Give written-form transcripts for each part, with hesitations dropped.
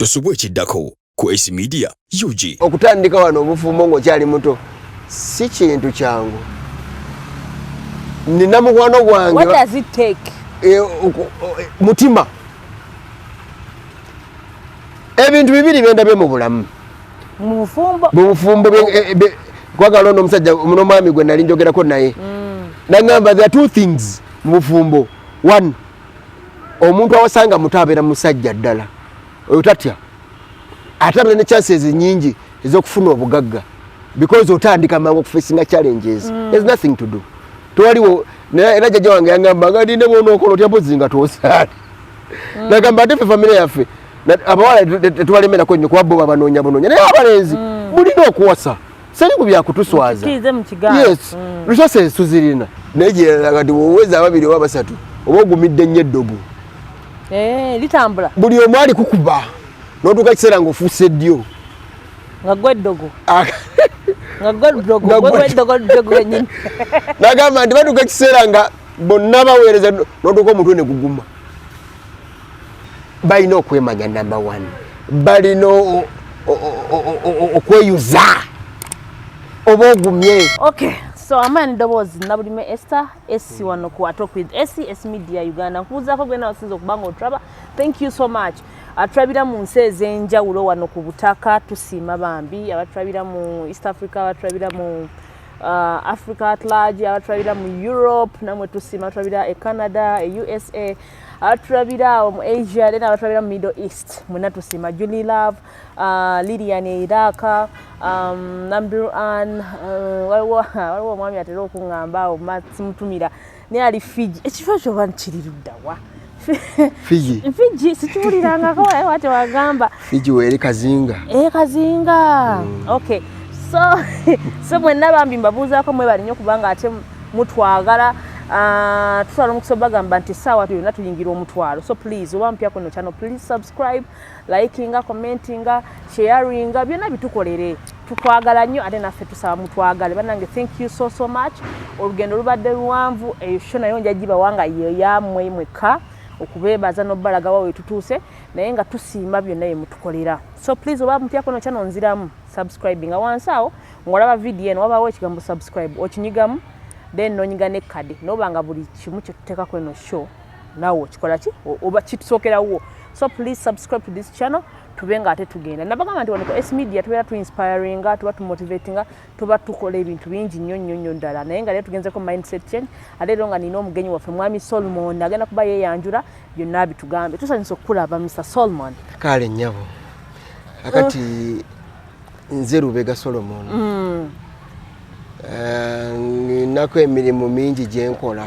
Tosubwe kiddako ku S Media UG. Okutandika wano obufumbo ng'okyali muto si kintu kyangu. Nina mukwano gwange. What does it take? Mutima. Ebintu bibiri bendabye mu bulamu. Mu bufumbo. Mu bufumbo kwagala ono omusajja muno mwami gwe nali njogerako naye. Nagamba there are two things mu bufumbo. One, omuntu awasanga muto abeera musajja ddala. Otatya. Atabula ne chances nyingi ez'okufuna obugagga because otandika mangu okufacinga challenges. There's nothing to do. Twaliwo era jjajja wange yangamba nga ndine bono okolo tyapozinga tosali. Nagamba ate family yaffe abawala tetwalemera nnyo kuba bo babanoonya naye abalenzi mulina okuwasa seri ku byakutuswaza. Yes, resources tuzirina naye gyeraga nti wooweza ababiri oba basatu oba ogumidde nnyo eddobo litambula buli omu ali kukuba n'otuuka ekiseera ng'ofuuse ddyo nga gwe ddogo nga gwe ddogo nyini. Nagamba nti batuuka ekiseera nga bonna baweereza n'otuuka omutwe ne guguma. Balina okwemanya number one, balina okweyuza oba ogumye. Okay, so amani ddoboozi Nabulime Esther esi wano ku Talk with S Media Uganda. Nkubuuzaako gwe nawe osinza okubanga otraba. Thank you so much. Atrabira mu nsi ez'enjawulo wano ku butaka tusiima bambi, abatrabira mu East Africa, abatrabira mu Africa at large, abatrabira mu Europe, namwe tusiima abatrabira e Canada, e USA, abatrabira mu Asia, then abatrabira mu Middle East. Mwena tusiima Julie Love, Lilian Iraka, Nambiru Ann, waliwo omwami atera okuŋŋamba awo simutumira naye ali Fiji. Ekifo kyoba nkirirudda wa? Fiji sikiwulirangako wate wagamba Fiji weeri Kazinga. Kazinga. Okay, so mwenna bambi mbabuuzaako mwebali nnyo kubanga ate mutwagala. Tutwala omukisa bagamba nti saawa yonna tuyingira omutwalo. So please oba mpya kuno channel, please subscribe, likinga, commentinga, sharinga, byonna bitukolere. Tukwagala nnyo ate naffe tusaba mutwagale. Bannange, thank you so much. Olugendo lubadde luwanvu, eyo show nayo njagiba wanga ye yamwe mweka okubeebaza n'obbalaga wawe tutuuse naye nga tusiima byonna bye mutukolera. So please oba mpya kuno channel nziramu subscribinga wansi awo ng'olaba video eno wabaawo ekigambo subscribe okinyigamu then nonyiga ne kadi nobanga buli kimu kye tuteekako eno show nawo kikola ki oba kitusookerawo. So please subscribe to this channel tubenga ate tugenda. Nabagamba nti wano ku S Media tubeera tu inspiringa, tuba tu motivatinga, tuba tukola ebintu bingi nnyo ddala naye nga leero tugenzeko mindset change. Ate leero nga nina omugenyi waffe mwami Solomon agenda kuba yeeyanjula byonna bitugambe. Tusanyusa okukulaba Mr. Solomon. Kale nnyabo akati nze Lubega Solomon. Nako emirimu mingi gye nkola.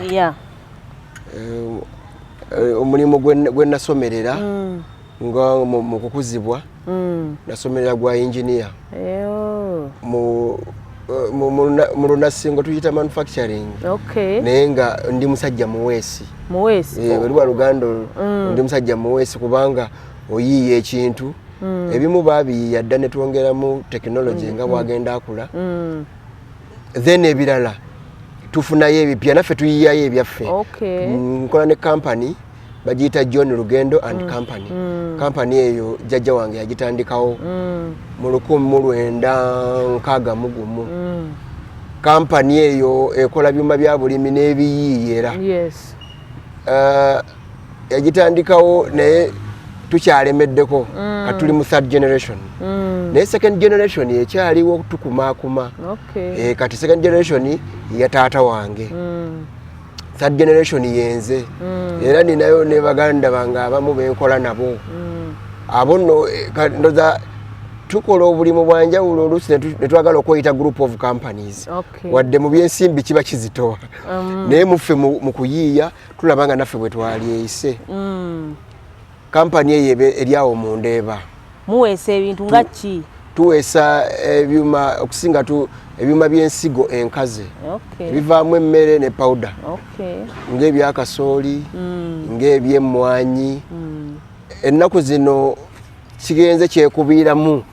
Omulimu gwe nasomerera nga mu kukuzibwa nasomerera gwa engineer mu lunasingo tuyita manufacturing. Naye nga ndi musajja muweesi waliwo lugando ndi musajja muweesi kubanga oyiiya ekintu ebimu baabiyiiya dda ne twongeramu technology nga bwagenda akula then ebirala tufunayo ebipya naffe tuyiyayo ebyaffe. Nkola ne company bagiyita John Lugendo and Company. Company eyo jjajja wange yagitandikawo mu 1961. Company eyo ekola byuma bya bulimi n'ebiyiiyera. Yagitandikawo naye tukyalemeddeko katuli mu third generation. Naye second generation ekyaliwo tukumaakuma. Kati second generation ya taata wange. Third generation yenze. Era ninayo ne baganda bange abamu benkola nabo. Abo nno ndoza tukola obulimu bwa njawulo oluusi ne twagala okweyita group of companies. Wadde mu byensimbi kiba kizitowa. Naye muffe mu kuyiiya tulaba nga naffe bwe twali eyise. Kampani eyo eryawo mu Ndeeba. Muweesa ebintu nga ki? Tuweesa ebyuma okusinga ebyuma by'ensigo enkaze. Bivaamu emmere ne powder. Ng'ebyakasooli, ng'ebyemmwanyi. Ennaku zino kigenze kyekubiiramu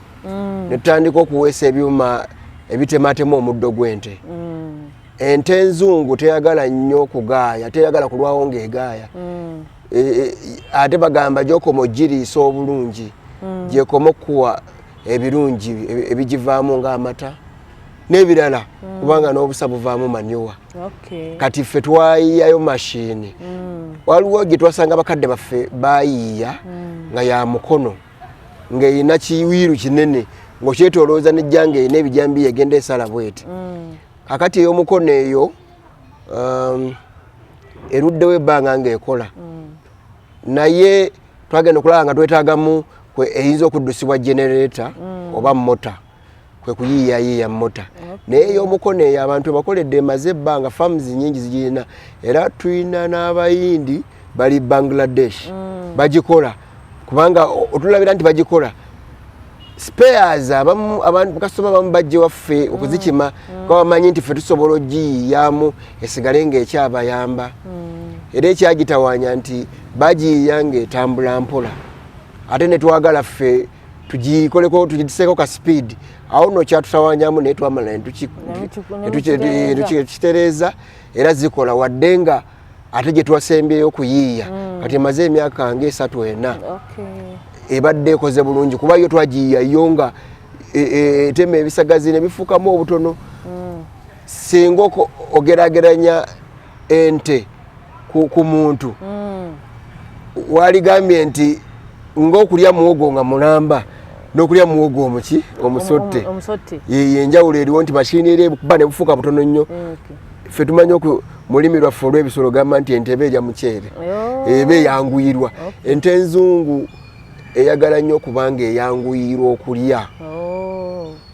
ne tutandika okuweesa ebyuma ebitematema omuddo gw'ente. Ente enzungu teyagala nnyo kugaaya, teyagala kulwawo ng'egaaya. Ate bagamba gy'okoma ogiriisa obulungi gyekoma okuwa ebirungi ebigivaamu ng'amata n'ebirala kubanga n'obusa buvaamu manyowa. Kati ffe twayiyayo mashini waliwo gye twasanga bakadde baffe bayiiya nga ya mukono ng'erina kiwiiru kinene ng'okyetoolooza n'ejjanga erina ebijambiya egenda esala bweti. Kakati ey'omukono eyo eruddewo ebbanga ng'ekola naye twagenda okulaba nga twetaagamu eyinza okuddusibwa generator oba mota kwe kuyiiyayiiya mota naye ey'omukono eyo abantu bakoledde emaze ebbanga farms nyingi zigirina era tulina n'abayindi bali Bangladesh bagikola kubanga otulabira nti bagikola spares abantu kasoma bamu bajje waffe okuzikima kwa bamanyi nti ffe tusobola ogiyiyamu esigale ng'ekyabayamba era ekyagitawaanya nti bagiyiya ng'etambula mpola ate ne twagala ffe tugikoleko tugiseeko ka speed awo nno kyatutawaanyamu naye twamala tukitereeza era zikola wadde nga ate gye twasembyeyo okuyiiya kati emaze emyaka nga 3-4 ebadde ekoze bulungi kuba yo twagiyiya yo nga etema ebisagazi ne bifuukamu obutono singa ogerageranya ente ku muntu waligambye nti ng'okulya muwogo nga mulamba n'okulya muwogo omusotte yenjawulo eriwo nti mashini eri kuba ne bufuuka butono nnyo ffe tumanyi mulimi lwaffe olw'ebisolo gamba nti ente eba eja muceere eba eyanguyirwa ente enzungu eyagala nnyo kubanga eyanguyirwa okulya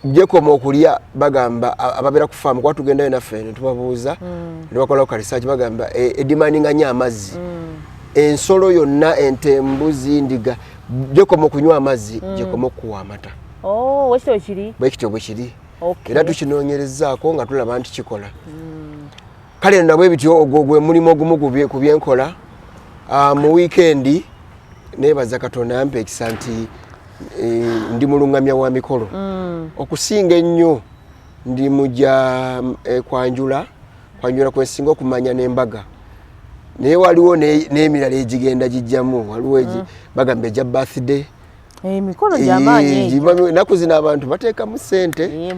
gyekoma okulya bagamba ababeera ku faamu kuba tugendayo naffe ne tubabuuza ne bakolako ka research bagamba edimandinga nnyo amazzi ensolo yonna ente embuzi ndiga gyekoma okunywa amazzi gyekoma okuwa amata bwekityo bwe kiri era tukinoonyerezaako nga tulaba nti kikola kale nabwe bityo ogwo gwe mulimu ogumu ku byenkola mu wiikendi neebaza Katonda yampa ekisa nti ndi mulungamya wa mikolo okusinga ennyo ndi mujja kwanjula kwensinga okumanya n'embaga naye waliwo n'emirala egigenda gijjamu waliwo bagamba egya birthday emikolo gy'amaanyi ennaku zino abantu bateekamu ssente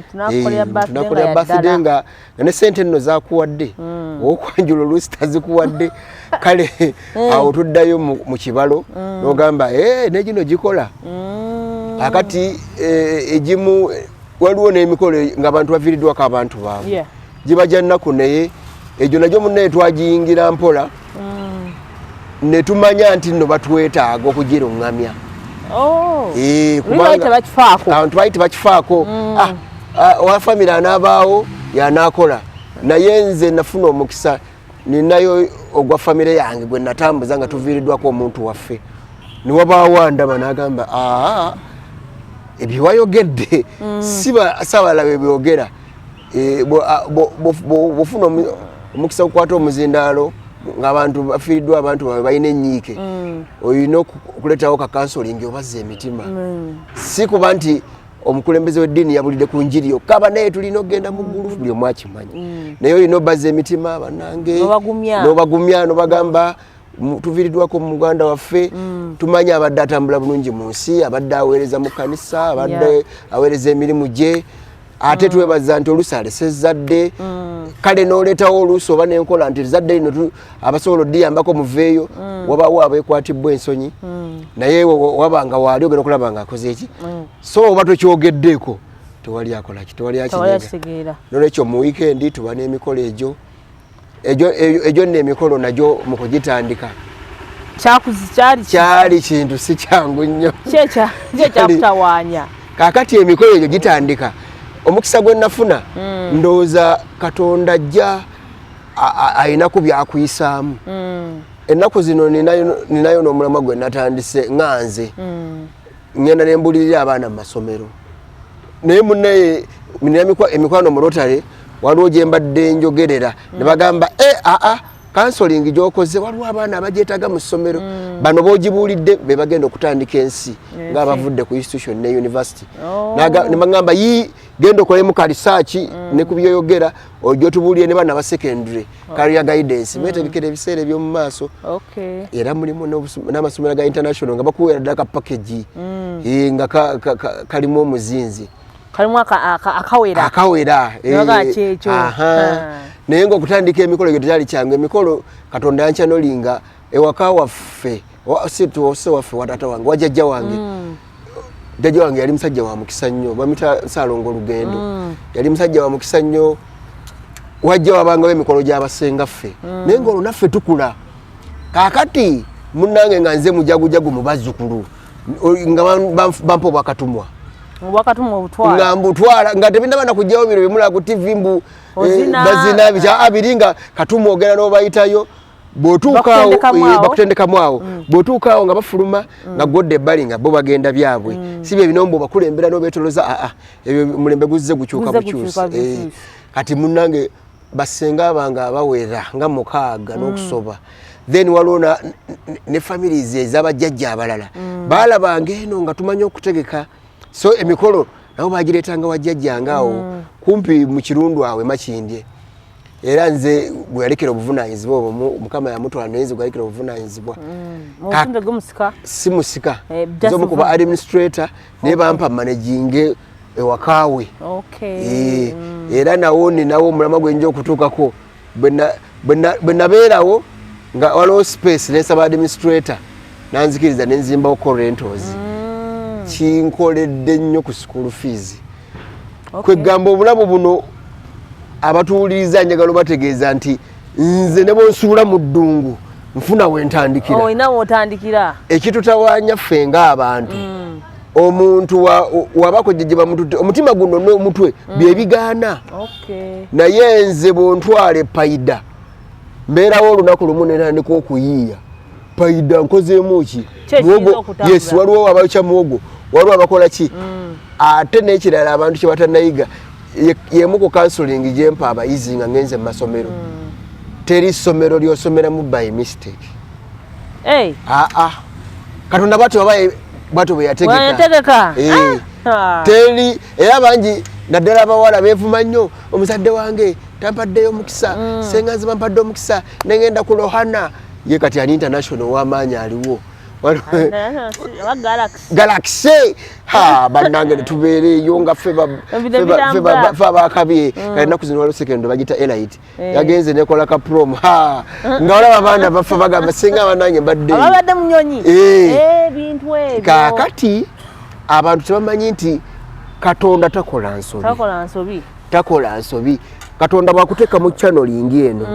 tunakolera birthday nga ne ssente nno zakuwadde okwanjula oluusi tazikuwadde kale awo tuddayo mu kibalo n'ogamba negino gikola akati egimu waliwo n'emikolo ng'abantu baviiriddwako abantu baabwe giba gya nnaku naye egyo nagyo munnaye twagiyingira mpola ne tumanya nti nno batwetaaga okugiruŋŋamya abantu baali tebakifaako owafamire anaabaawo yanaakola naye nze nafuna omukisa ninayo ogwa famire yange gwe natambuza nga tuviiriddwako omuntu waffe niwabaawo andaba n'agamba ebyewayogedde sabalaba ebyogera bwofuna omukisa okukwata omuzindaalo ng'abantu bafiiriddwa abantu baabwe balina ennyiike olina okuleetawo kakansolingi obazza emitima si kuba nti omukulembeze w'eddiini yabulidde ku njiri yokka naye tulina okgenda mu ggulu buli omu akimanyi naye olina obazza emitima bannange n'obagumya n'obagamba tuviiriddwako mu muganda waffe tumanyi abadde atambula bulungi mu nsi abadde aweereza mu kkanisa abadde aweereza emirimu gye ate twebaza nti oluusi alesezadde kale n'oleetawo oluusi oba n'enkola nti zadde lino abasobola oddiyambako muveeyo wabaawo abeekwatibbwa ensonyi naye wabanga waali ogenda okulaba nga akoze eki so oba tokyogeddeeko tewali akolaki tewali akinyega nolwekyo mu wiikendi tuba n'emikolo egyo nno emikolo nagyo mu kugitandika kyali kintu si kyangu nnyo kyakutawaanya kaakati emikolo egyo gitandika omukisa gwe nafuna ndowooza Katonda ajja ayinaku byakuyisaamu ennaku zino ninayo n'omulamwa gwe natandise ŋŋanze ŋŋenda ne mbulirira abaana mu masomero naye munnaye emikwano mu Rotary waliwo gye mbadde njogerera ne bagamba kansolingi gy'okoze waliwo abaana abagyetaaga mu ssomero bano b'ogibuulidde be bagenda okutandika ensi ng'abavudde ku institution ne university ne bagamba genda okolemu ka research ne ku byoyogera ojja otubuulire ne baana ba secondary career guidance beetegekera ebiseera eby'omu maaso era mulimu n'amasomero ga international nga bakuweera ddala ka package nga kalimu omuzinzi kalimu akawera naga kyekyo naye nga okutandika emikolo gye tekyali kyangu emikolo Katonda yanchanolinga ewaka waffe waffe watata wange wajjajja wange jjajja wange yali musajja wa mukisa nnyo bamita Ssaalongo Olugendo yali musajja wa mukisa nnyo wajja wabangawo emikolo gy'abasenga ffe naye ng'olwo naffe tukula kaakati munnange nga nze mujagujagu mu bazzukulu nga bampa obwakatumwa nga mbutwala nga tebindaba na kujjawo bino bimula ku TV mbu bazina bikya abiri nga katumwa ogenda n'obayitayo bakutendekamu awo bw'otuukaawo nga bafuluma nga godde ebbali nga bo bagenda byabwe si bye binombo bakulembera n'obeetoloza ebyo mulembe guzze gukyuka bukyusa kati munnange basenga bange abawera nga 6 n'okusoba then waliwo ne families ez'abajjajja abalala baalabanga eno nga tumanye okutegeka so emikolo nabo bagireetanga wajjajjanga awo kumpi mu kirundu awe Makindye era nze gwe yalekera obuvunaanyizibwa obwo Mukama yamutwala naye nze gwe yalekera obuvunaanyizibwa si musika nze kuba administrator naye bampa managing ewakaawe era nawo ninawo omulama gwe nja okutuukako bwe nabeerawo nga waliwo space nesaba administrator nanzikiriza nenzimbawo correntals kinkoledde nnyo ku school fees kwegamba obulamu buno abatuwuliriza njagala bategeeza nti nze ne bonsuula mu ddungu nfuna wentandikira ekitutawaanya ffe ng'abantu omuntu wabakojjeje bamututte omutima guno n'omutwe byebigaana naye nze bontwale payida mbeerawo olunaku lumu netandika okuyiiya payida nkozeemu ki muwogo yes waliwo abayokya muwogo waliwo abakola ki ate n'ekirala abantu kye batanayiga yemu ku counseling gyempa abayizi nga ngenze mu masomero teri ssomero ly'osomeramu by mistake Katonda bwatyo bwe yategeka teri era bangi naddala abawala beevuma nnyo omuzadde wange tampaddeyo omukisa senganze bampadde omukisa negenda ku Lohana ye kati ali international w'amaanyi aliwo Galaxy bannange netubeereeyo nga ffe abakabi ennaku zino waliwo sekendo bagita Elite yagenze nekola ka prom nga olaba abaana bafa bagamba singa bannange mbadde munyonyi bintu ebyo kaakati abantu tebamanyi nti Katonda takola nsobi Katonda bwakuteeka mu channeling eno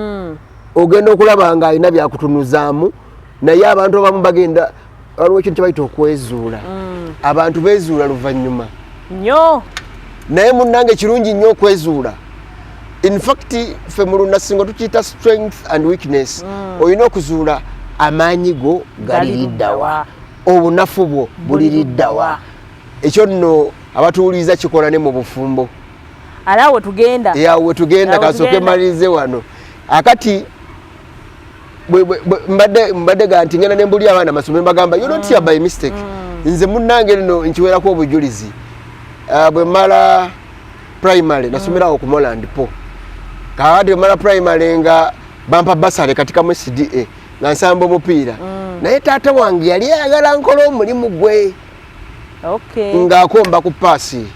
ogenda okulaba nga alina byakutunuzaamu naye abantu abamu bagenda waliwo ekintu kyebayita okwezuula abantu beezuula luvannyuma nnyo naye munnange kirungi nnyo okwezuula in fact ffe mu lunnasingo tukiyita strength and weakness olina okuzuula amaanyi go galiriddawa obunafu bwo buliriddawa ekyo nno abatuwuliriza kikola ne mu bufumbo alawo tugenda kasooke malirize wano akati mbadde ganti ngenda nembuli abaana amasomero bagamba you don't hear by mistake nze munnange lino nkiweerako obujulizi bwe mala primary nasomerawo ku Moland Po kakati bwe mala primary nga bampa basale katika mu SDA nga nsamba omupiira naye taata wange yali ayagala nkola omulimu gwe ng'akomba ku paasi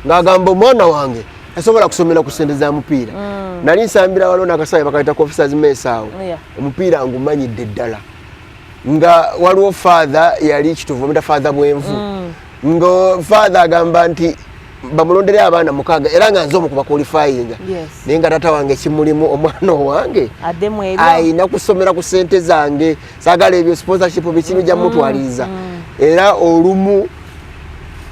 ng'agamba omwana wange asobola kusomera ku ssente za mupiira nali nsambira waliwo n'akasawe bakayita officers mess awo omupiira ngumanyidde ddala nga waliwo father yali kituvu bamuyita father Bwenvu nga father agamba nti bamulondere abaana 6 era nga nze omu kubakwalifyinga naye nga taata wange kimulimu omwana owange ayina kusomera ku ssente zange saagala ebyo sponsorship bikibi gya mutwaliza era olumu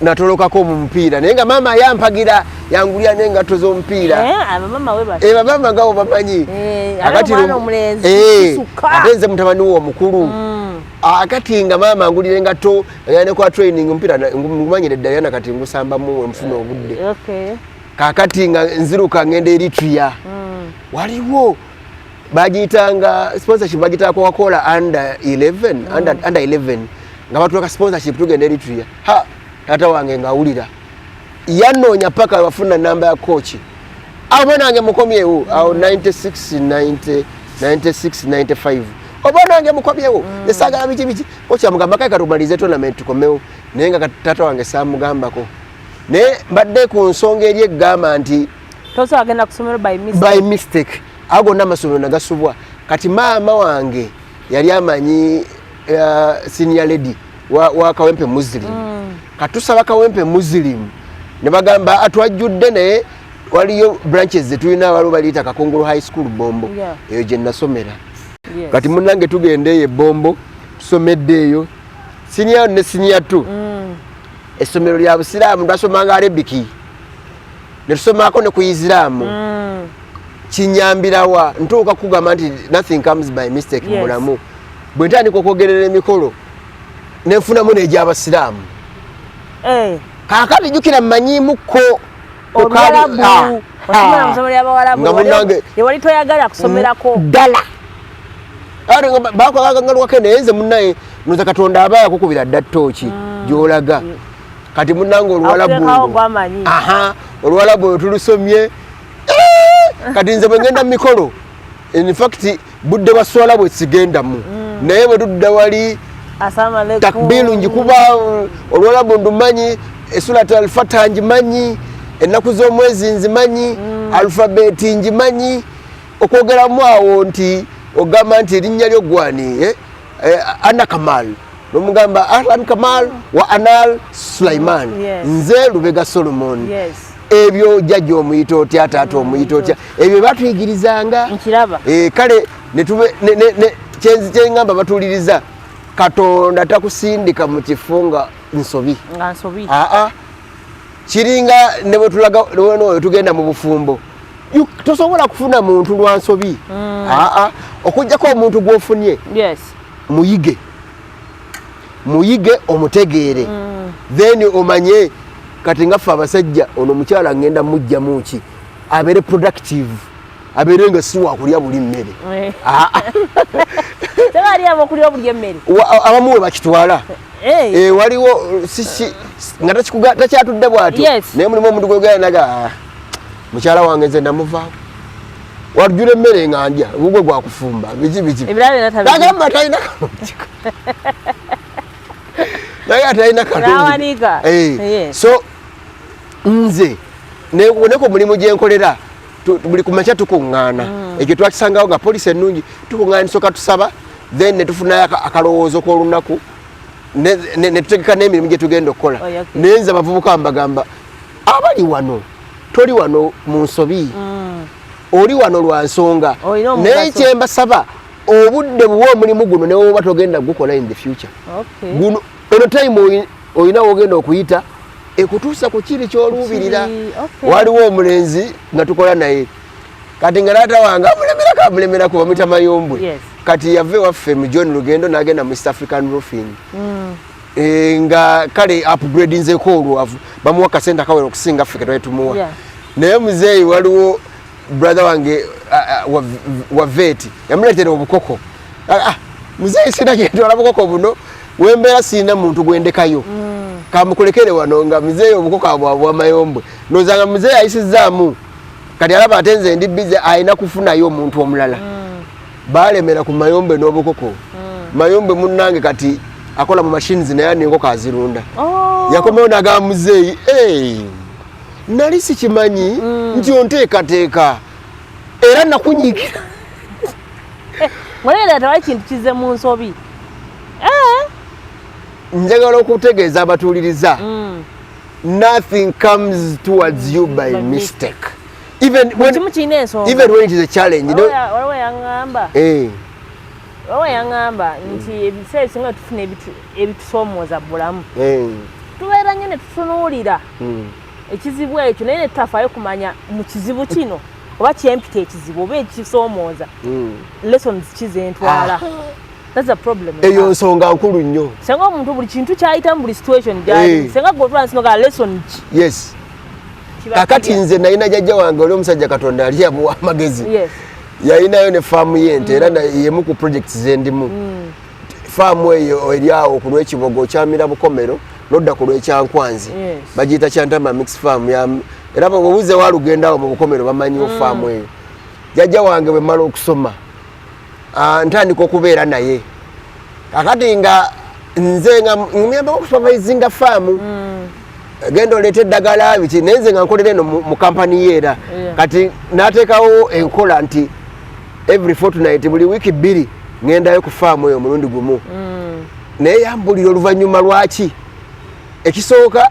natolokako mu mupiira naye nga maama yampagira yangulya n'engatto z'omupiira bamama ngabo bamanyi ate nze mutabani wo omukulu akati nga maama angulira engatto yanekwa training omupiira ngumanyire ddala yana kati ngusambamu enfuna obudde kakati nga nziruka ngenda Eritrea waliwo bagiyitanga sponsorship bagiyita Coca-Cola under 11 nga batuloka sponsorship tugenda Eritrea taata wange ngawulira yanoonya paka wafuna namba ya coach awo mwana wange mukomyewo awo 96 95 obona nge mukobyewo esagala biki kocha mugamba kai katubalize tournament tukomewo nenga tata wange samugambako ne badde ku nsonga eri egamba nti toso agenda kusomero by mistake ago namasomero nagasubwa kati maama wange yali amanyi senior lady wa Kawempe Muslim katusaba Kawempe Muslim ne bagamba atwajjudde ne waliyo branches zetulina walo balita Kakongolo High School Bombo eyo je nasomera kati munange tugende Bombo tusomeddeyo senior ne senior 2 essomero lya Busiraamu ndasomanga Arabiki ne tusomako ne ku Islamu kinyambirawa ntuuka kugamba nti nothing comes by mistake mulamu bwe ntandika okwogerera emikolo nenfunamu n'egy'Abasiraamu kaakati jjukira mmanyiimuko wali toyagala kusomerako ddala bakwagagalwako nayenze munnaye noza Katonda aba yakukubira dda ttooki gy'olaga kati munnange oluwalabu olwo tulusomye kati nze bwe ngenda mu mikolo in fact budde baswala bwe sigendamu naye bwe tudda wali takbiru njikuba olwalabu ndumanyi esurata al-Fatiha njimanyi ennaku z'omwezi nzimanyi alfabeti njimanyi okwogeramu awo nti ogamba nti erinnya lyo gwani Ana Kamal nomugamba Ahlan Kamal wa Anal Sulaiman nze Lubega Solomon ebyo jjajja omuyita otya taata omuyita otya ebyo batuyigirizanga kale kyengamba batuliriza Katonda takusindika mu kifunga nsobi kiringa ne bwe tulaga oyo tugenda mu bufumbo tosobola kufuna muntu lwa nsobi okujjako omuntu gw'ofunye muyige omutegeere then omanye kati nga ffe abasajja ono mukyala ngenda mujja muki abeere productive abeere nga si wakulya buli mmere abamu we bakitwala waliwo nga takyatudde bw'atyo naye mulimu omuntu gwegayanaga mukyala wange nze namuvaawo wajjula emmere nga ndya bugwe gwakufumba bigagamba talina naye atalina kalungi so nze neko mulimu gyenkolera buli kumakya tukuŋŋaana ekyo twakisangawo nga polisi ennungi tukuŋŋaana nsooka tusaba then netufunayo akalowoozo k'olunaku netutegeka n'emirimu gye tugenda okukola naye nze abavubuka mbagamba abali wano toli wano mu nsobi oli wano lwa nsonga naye kyembasaba obudde buwa omulimu guno newe oba togenda gukola in the future guno eno time olina wogenda okuyita ekutuusa ku kiri kyoluubirira waliwo omulenzi nga tukola naye kati nga naata wange amulemerako bamwita Mayombwe kati yave waffe mu John Lugendo n'agenda mu East African Roofing nga kale upgrade nzeko olwavu bamuwa kasente akawera okusinga ffe ketwali tumuwa naye muzeeyi waliwo brother wange wa veti yamuleetera obukoko muzeeyi sinagenda bukoko buno wembeera sirina muntu gwendekayo kamukulekere wano nga muzeeyi obukoko abwa Mayombwe nozanga muzeeyi ayisizaamu kati alaba ate nze ndi bize ayina kufunayo omuntu omulala balemera ku Mayombwe n'obukoko Mayombwe munnange kati akola mu machines naye n'enkoko azirunda yakomewo naga muzeeyi nali sikimanyi nti onteekateeka era nakunyikira mwelera tewali kintu kize mu nsobi njagala okutegeeza abatuuliriza nothing comes towards you by mistake even when it is a challenge wawe yangamba nti ebiseera ebisinga tufuna ebitusoomooza bulamu tubeera nnyo ne tutunuulira ekizibu ekyo naye ne tutafaayo kumanya mu kizibu kino oba kyempita ekizibu oba ekisoomooza lessons kizentwala that's a problem eyo nsonga nkulu nnyo senga omuntu buli kintu kyayitamu buli situation gyali senga gotulansinoga lesson ki yes kakati nze nalina jjajja wange oli omusajja Katonda ali amuwa amagezi yalinayo ne faamu y'ente era yemu ku projects zendimu faamu eyo eri awo ku lw'ekibogo kyamira Bukomero nodda ku lw'ekyankwanzi bagiyita Kyantama mix farm era bwebuze walugenda awo mu Bukomero bamanyiwo faamu eyo jjajja wange bwe mmala okusoma ntandika okubeera naye kakati nga nze nga ngamba okusupervisinga faamu genda oleeta eddagala biki naye nze nga nkolera eno mu kampani yeera kati n'ateekawo enkola nti every fortnight buli wiiki 2 ngendayo ku faamu eyo omulundi gumu naye yambulira oluvannyuma lwaki ekisooka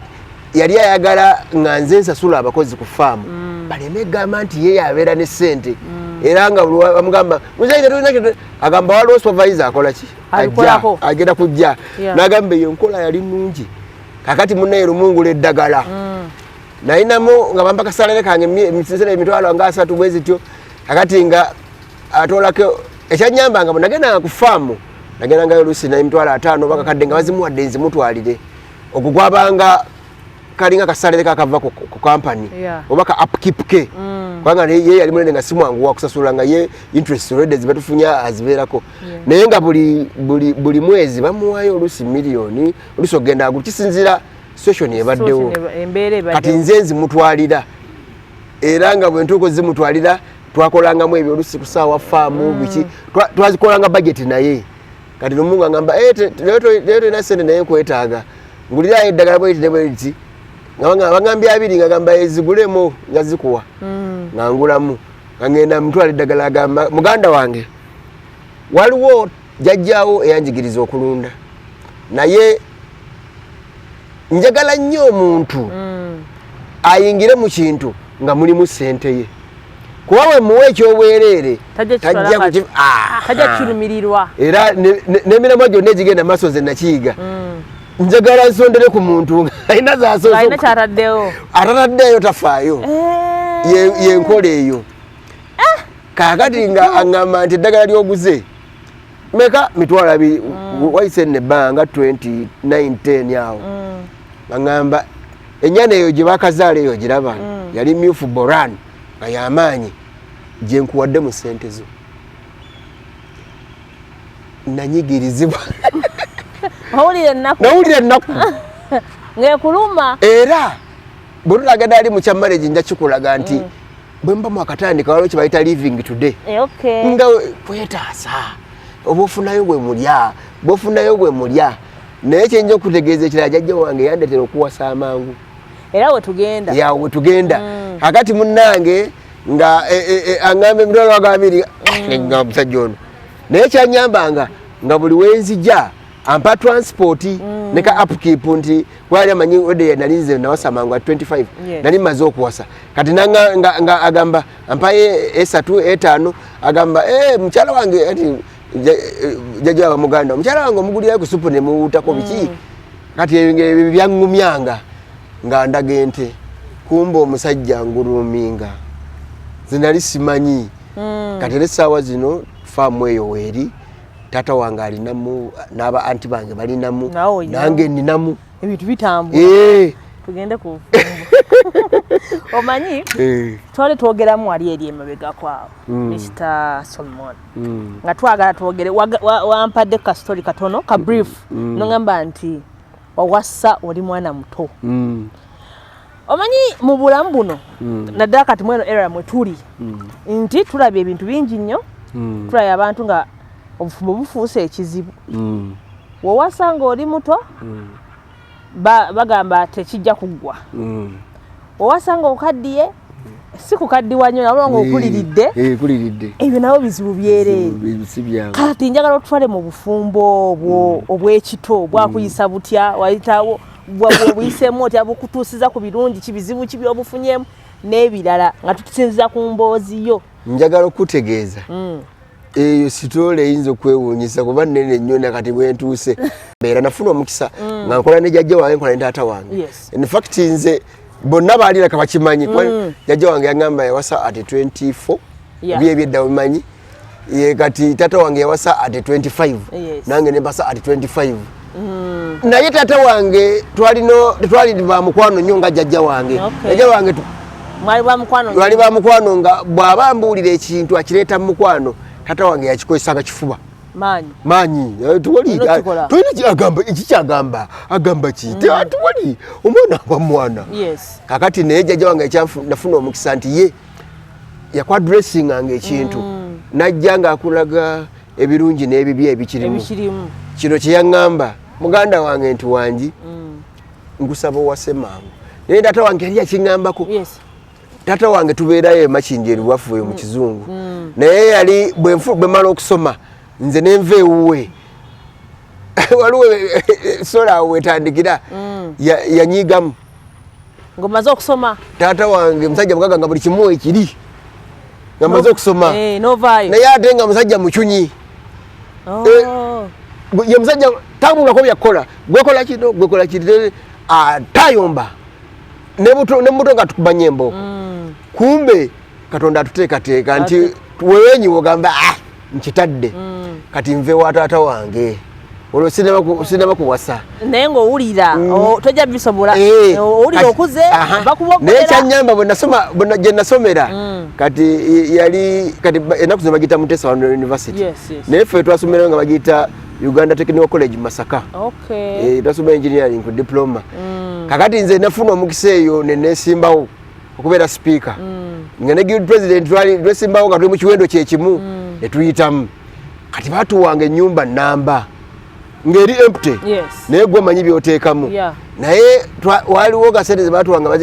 yali ayagala nga nze nsasula abakozi ku faamu baleme egamba nti ye yabeera ne ssente era nga bamugamba agamba waliwo supervisor akola ki agenda kujja n'agamba eyo nkola yali nnungi kakati munnaye lumungula eddagala nayinamu nga bampa kasalale kange emitwalo nga 3 bwe zityo kakati nga atolako ekyanyambanga bwe nagendanga ku faamu nagendangayo oluusi naye emitwalo 5 oba kakadde nga bazimuwadde nzimutwalire ogwo gwabanga kalinga kasalale kakava ku kampani oba ka upkeep ke kubanga ye yali munene nga si mwangu wakusasula nga ye interest already zibatufunya azibeerako naye nga buli mwezi bamuwayo oluusi miliyoni oluusi ogenda agulu kisinzira situation ebaddewo kati nze nzimutwalira era nga bwe ntuuko zimutwalira twakolangamu ebyo oluusi ku ssaawa faamu biki twazikolanga budget naye kati nomungu agamba leero tolina ssente naye nkwetaaga ngulirayo eddagala bweti nga bagambye 2 nga gamba ezigulemu nga zikuwa nga ngulamu nga ngenda mutwala eddagala agamba muganda wange waliwo jajjaawo eyanjigiriza okulunda naye njagala nnyo omuntu ayingire mu kintu nga mulimu ssente ye kuba we muwe ekyobwereere tajja kulumirirwa era n'emiramwa gyonna egigenda maaso nze nakiyiga njagala nsondere ku muntu alina zasoalina kyaraddewo atataddeyo tafaayo yenkola eyo kakati nga aŋŋamba nti eddagala lyoguze meka mitwalo 2 wayise nebbanga 2010 awo aŋŋamba ennyana eyo gye bakazaala eyo giraba yali myufu boran nga yamaanyi gye nkuwadde mu ssente zo nanyigirizibwa nawulira ennaku ngekuluma era bwe tulagenda ali mu kyamaleji nja kikulaga nti bwe mba mwakatandika waliwo kye bayita living today nga kwetaasa oba ofunayo gwe mulya naye kyenja okutegeeza ekirala jjajja wange yandetera okuwasa amangu era we tugenda kakati munnange nga aŋŋamba emitwalo 2 nga musajja ono naye kyanyambanga nga buli wenzija ampa transport ne ka upkeep nti kwali amanyi ode nalinze nawasa mangu 25 nali maze okuwasa kati nga agamba ampa S3 E5 agamba mchala wange ati jajja wa muganda mchala wange omugulira ku supu ne muutako biki kati byangumyanga nga ndagente kumba omusajja nguruminga zinali simanyi kati lesaawa zino faamu eyo weeri tata wange alinamu n'aba anti bange balinamu nange ninamu ebintu bitambula tugende ku omanyi twali twogeramu wali eri emabega kwawo Mr. Solomon nga twagala twogere wampadde ka story katono ka brief nongamba nti wawassa oli mwana muto omanyi mu bulamu buno naddala kati mweno era mwe tuli nti tulabye ebintu bingi nnyo tulabye abantu nga obufumbo bufuuse ekizibu wewasanga oli muto bagamba tekijja kuggwa wewasanga okaddiye si kukaddiwa nnyo nalwo nga okuliridde ebyo nabo bizibu byereere kati njagala otwale mu bufumbo obwo obw'ekito bwakuyisa butya wayitawo bwabuyisemu otya bukutuusiza ku birungi kibizibu ki byobufunyemu n'ebirala nga tutusinziza ku mboozi yo njagala okutegeeza eyo sitole eyinza okwewuunyisa kuba nnene nnyo nakati bwentuuse mbeera nafuna omukisa nga nkola ne jjajja wange nkola ne taata wange in fact nze bonna baaliraka bakimanyi jjajja wange yaŋŋamba yawasa at 24 bye ebyedda bimanyi kati taata wange yawasa at 25 nange ne mbasa at 25 naye taata wange twali ba mukwano nnyo nga jjajja wange jjajja wange twali ba mukwano nga bw'aba mbuulira ekintu akireeta mu mukwano taata wange yakikozesanga kifuba maanyi agamba ki tuwali omwana aba mwana kakati naye jjajja wange nafuna omukisa nti ye yakwadresinganga ekintu najja nga akulaga ebirungi n'ebibi ebikirimu kino kye yaŋŋamba muganda wange nti wangi ngusaba owase mangu naye taata wange yali yakiŋŋambako taata wange tubeerayo emakinji eriwaffe mu kizungu naye yali bwe mala okusoma nze nenva ewuwe waliwo sola awo wetandikira yanyigamu ng'omaze okusoma taata wange musajja mugaga nga buli kimu ekiri nga maze okusoma naye ate nga musajja mukyunyi ye musajja tambulako byakukola gwekola kino gwekola kiri tayomba nemuto nga tukuba nyembo kumbe katonda atuteekateeka nti wewenyiwa ogamba nkitadde kati nve wa taata wange olwo sinema kuwasa naye ng'owulira tojja bisobola owulira okuze bakubogolera naye kyanyamba gye nasomera kati ennaku zino bagiyita Mutesa University naye ffe twasomerayo nga bagiyita Uganda Technical College Masaka twasoma engineering ku diploma kakati nze nafuna omukisa eyo nenesimbawo okubeera speaker nga ne guild president twesimbawo nga tuli mu kiwendo kyekimu netuyitamu kati batuwanga ennyumba namba ngeri empty naye gwe omanyi byoteekamu naye waliwo gasente zebatuwanga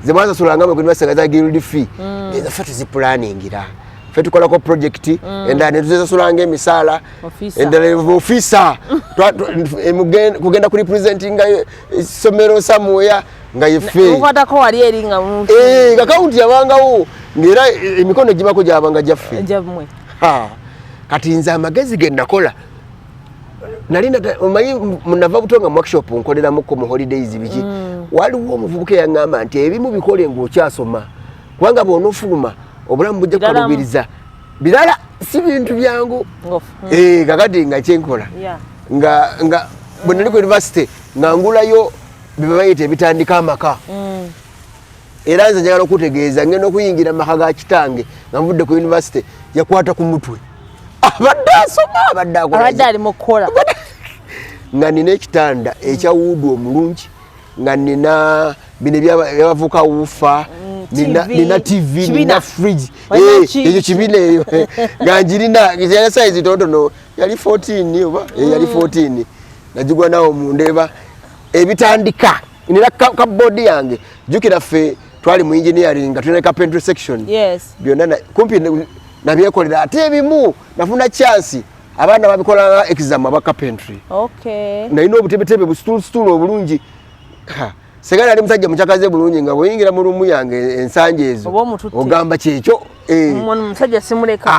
zebwasasulanga mu university za guild fee ezo ffe tuzipulaningira ffe tukolako project endala netuzisasulanga emisaala endala ofisa kugenda ku representinga somero samuya nga yeffe akawunti yabangawo ngaera emikono gibako gyabanga gyaffe kati nze amagezi ge nakola omanyi munava butonga mu workshop nkoleramuko mu holidays biki waliwo omuvubuka eyaŋŋamba nti ebimu bikole ng'okyasoma kubanga bw'onoofuluma obulamu bujja kukalubiriza birala si bintu byangu kakati nga kyenkola nga bwe nali ku university nga ngulayo bebayita ebitandika amaka era nze njagala okutegeeza ngenda okuyingira mu maka ga kitange nga nvudde ku university yakwata ku mutwe abadde asoma abadde ali mu kukola nga nina ekitanda ekyawuudu omulungi nga nina bino ebyabavuka wufa nina TV nina fridge ekyo kibina eyo nga njirina yali size tonotono yali 14 oba yali 14 najigwa nawo mundeba ebitandika nina cupboard yange jukira ffe twali mu engineering nga tulina carpentry section byonna kumpi nabyekolera ate ebimu nafuna chance abaana babikola exam aba carpentry nalina obutebetebe busitulu obulungi segala ali musajja mukyakaze bulungi nga bweyingira mu rumu yange ensanje ezo ogamba kyekyo musajja simuleka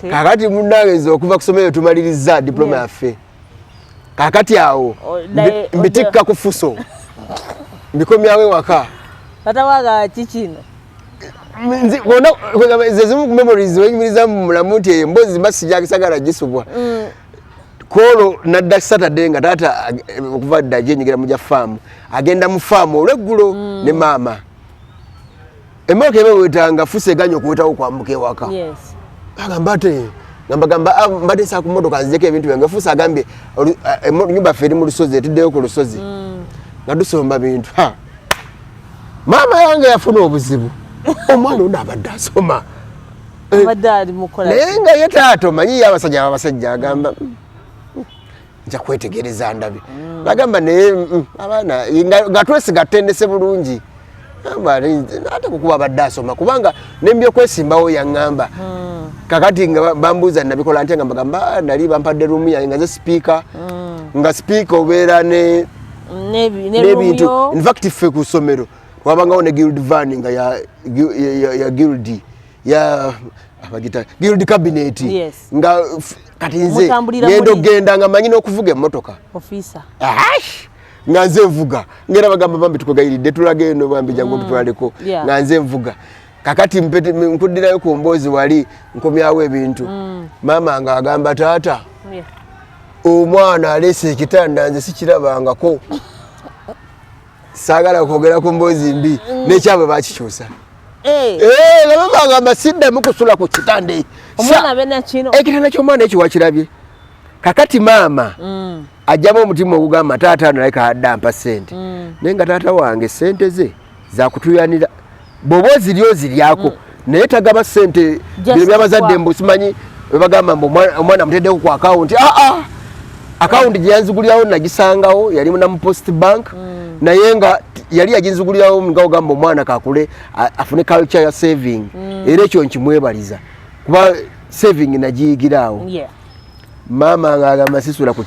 kakati munange okuva kusomero tumaliriza diploma yaffe kakati awo mbitikka ku fuso mbikomyawo ewaka tatawaga kikino zezimu memories wenyumiriza mu mulamu nti embozi zimasi jagisagala gisubwa kolo nadda Saturday nga taata okuva dda jenyigira mu jafaamu agenda mu faamu olweggulo ne maama emmotoka ebe wetanga fuse ganyo okuwetawo kwambuka ewaka agamba ate ngamba mbadde saa ku mmotoka nzijeko ebintu byange fuse agambye nyumba ffe eri mu lusozi etuddeyo ku lusozi nga dusomba bintu maama yange yafuna obuzibu omwana ono abadde asoma naye nga ye taata omanyiyo abasajja agamba nja kwetegereza ndabe bagamba naye abaana nga twesiga tendese bulungi ate kukuba abadde asoma kubanga nembyokwessimbawo yaŋŋamba kakati nga bambuuza nabikola ntya nga bagamba nali bampadde rumu yange nga ze sipiika nga sipiika obeera n'ebintu infact ffe ku ssomero wabangawo ne guild van nga ya guild ya abagita guild cabinet nga kati nze ngenda ogenda nga manyi n'okuvuga emmotoka nga nze nvuga ngera bagamba bambi tukugayiridde tulage eno bambi jangu tutwaleko nga nze nvuga kakati nkuddirayo ku mboozi wali nkomyawo ebintu maama nga agamba taata omwana aleese ekitanda nze sikirabangako saagala kwogera ku mboozi mbi n'ekyabwe bakikyusa baba bagamba siddamu kusula ku kitanda ekitanda ky'omwana ekyo wakirabye kakati maama ajjamu omutima ogugamba taata naleka addampa ssente naye nga taata wange ssente ze zakutuyanira bw'oba ozirya oziryako naye tagaba ssente bino byabazadde mbu simanyi webagamba mbu omwana muteddeko ku account account gye yanzigulirawo nagisangawo yali mu Post Bank naye nga yali yaginzigulirawo nga ogamba omwana kakule afune culture ya saving era ekyo nkimwebaliza kuba saving nagiyigiraawo maama ng'agamba sisula ku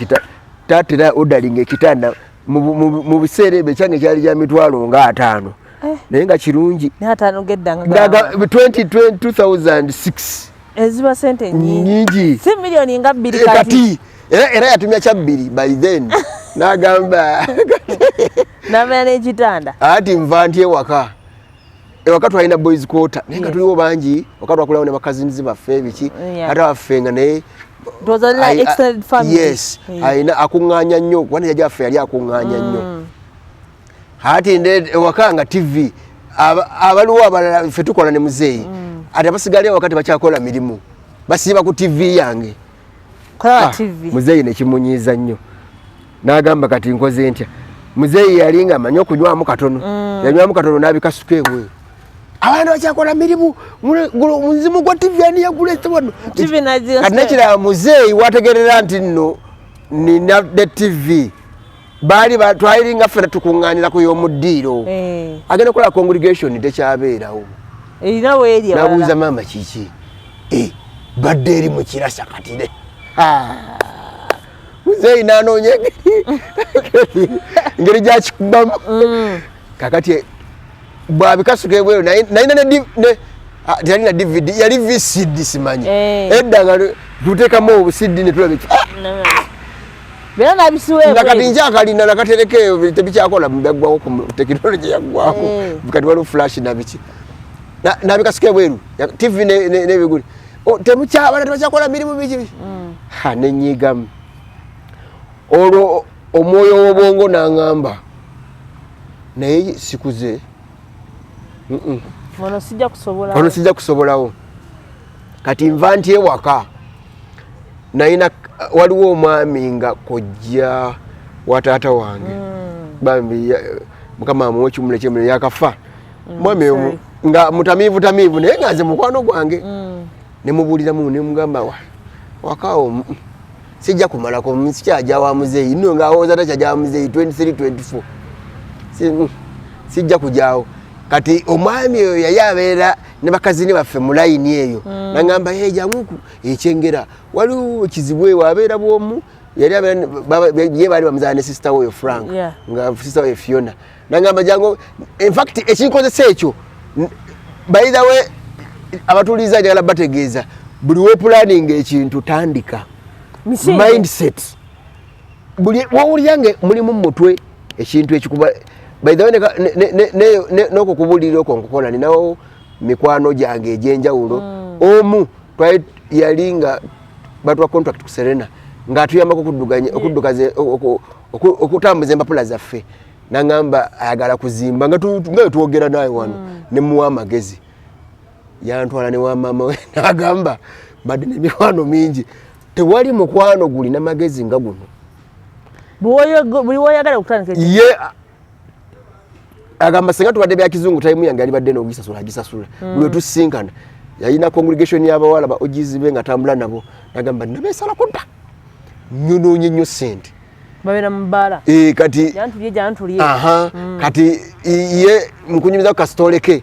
tatera ordering ekitanda mu biseera ebyo ekyange kyali kya mitwalo nga 5 naye nga kirungi 2006 eziba sente nyingi si milioni nga 2 kati era yatumya kya 2 by then n'agamba n'amenya n'ekitanda ati nva nti ewaka twalina boys quarter naye nga tuliwo bangi waka twakulawo ne bakazinizi baffe ebiki ate baffe nga naye yes ayina akuŋŋaanya nnyo kubana yajja waffe yali akuŋŋaanya nnyo ati ewaka nga TV abaliwo abalala ffe tukola ne muzeeyi ate abasigalira wakati bakyakola mirimu basiiba ku TV yange muzeeyi nekimunyiiza nnyo n'agamba kati nkoze ntya muzeeyi yali nga amanyi okunywamu katono yanywamu katono n'abikasuka ewe abaana bakyakola mirimu muzimu gwa TV ani yagulese wano kati nekiraba muzeeyi wategerera nti nno nina de TV twayiringa ffena tukuŋŋaanira ku y'omuddiiro agenda kukola congregation tekyabeerawo nabuuza maama kiki badde eri mukirasa katire muzeeyi nanoonya engeri gyakikubamu kakati bwabikasuka ebweru teyalina DVD yali VCD simanyi edda nga tuteekamu obusidi netulabiki nakati nkyakalina nakaterekeeyo tebikyakola byaggwawo ku tekinologi yaggwako kati waliwo flash nabiki nabikasuka ebweru TV nebiguli temukyabana tebakyakola mirimu biki nenyigamu olwo omwoyo w'obwongo n'aŋŋamba naye sikuze ono sijja kusobolawo kati nva nti ewaka nayina waliwo omwami nga kojja wa taata wange bambi mukama amuwe ekimule kyemule yakafa mwami omu nga mutamiivu naye nga nze mukwano gwange nemubuuliramu nemugamba wakawo sijja kumalako sikyajja wa muzeeyi nno ng'awooza takyajja wa muzeeyi 23-24 sijja kujaawo kati omwami oyo yali abeera ne bakazini baffe mu layini eyo naŋŋamba jamuku ekyengera waliwo ekizibu ewo abeera bwomu yali ye baali bamuzaala ne sisita weyo Frank nga sisita weyo Fiona naŋŋamba jangu infact ekinkozesa ekyo by the way abatuuliza njagala bategeeza buli wepulaninga ekintu tandika mindset buli wawulyange mulimu mutwe ekintu ekikuba by the way noko kubulira okwo nkukola ninawo mikwano gyange egyenjawulo omu yalinga batwa contract ku Serena ng'atuyambako okutambuza empapula zaffe naŋŋamba ayagala kuzimba nga twogera naye wano nemuwa amagezi yantwala ne wa maama we n'agamba badde n'emikwano mingi tewali mukwano gulina magezi nga guno buli woyagala okutandika ye agamba senga tubadde bya kizungu time yange ali badde n'ogisasula agisasula bwe tusinkana yalina congregation y'abawala ba ogizi be nga tambula nabo nagamba nabesala kudda nyonoonye nnyo sente babera mubala kati jantulie kati ye nkunyumiza ku kasitole ke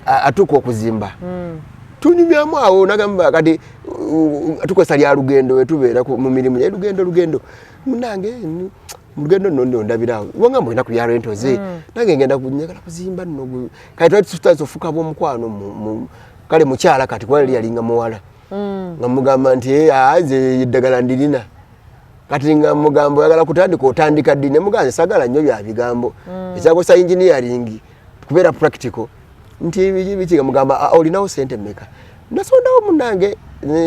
atuko okuzimba tunyumyamu awo nagamba kati tukozesa lya lugendo wetubeera mu mirimu ya lugendo munange mu lugendo nno ndabirawo wanga mwina ku yaro entoze nange ngenda kunyagala kuzimba nno kati twali ofuka bw'omukwano kale mukyala kati kwali yalinga muwala nga mugamba nti aze eddagala ndirina kati nga mugambo yagala kutandika otandika ddi ne muganze sagala nnyo bya bigambo ekyakosa engineering kubeera practical nti biki nga mugamba olinawo sente mmeka nasondawo munange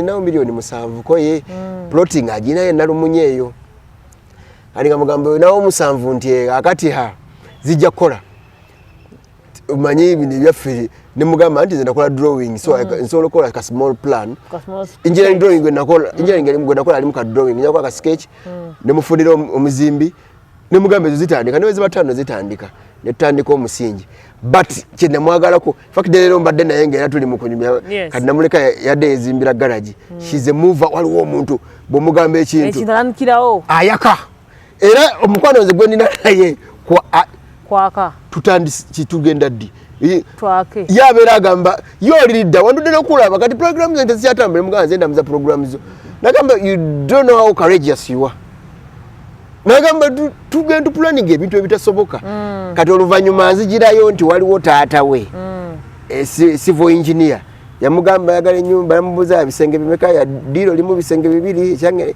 nawo milioni 7 ko ye plotting aginayo nalumunye eyo ali nga mugambo nawo 7 nti akati zijja kukola umanyi ibintu byaffe ne mugamba nti nakola drawing so nsobola okukola ka small plan engineering drawing gwe nakola ali mu ka drawing nyakola ka sketch ne mufundira omuzimbi ne mugamba ezo zitandika ne weziba 5 zitandika ne tutandika omusingi but kye mwagalako fact leero mbadde naye nga era tuli mu kunyumya kati namuleka yadde ezimbira garage she's a mover waliwo omuntu bw'omugamba ekintu ayaka era omukwano nze gwe nina naye kwaka tugenda ddi twake yabeera agamba yoolidda wandudde n'okulaba kati programu ze tezikyatambule mugaa nze ndamuza programu zo nagamba you don't know how courageous you are nagamba tugenda planning ebintu ebitasoboka kati oluvannyuma nzigirayo nti waliwo taata we civil engineer yamugamba yagala ennyumba yamubuuza ebisenge bimeka ya ddiiro limu bisenge bibiri ekyange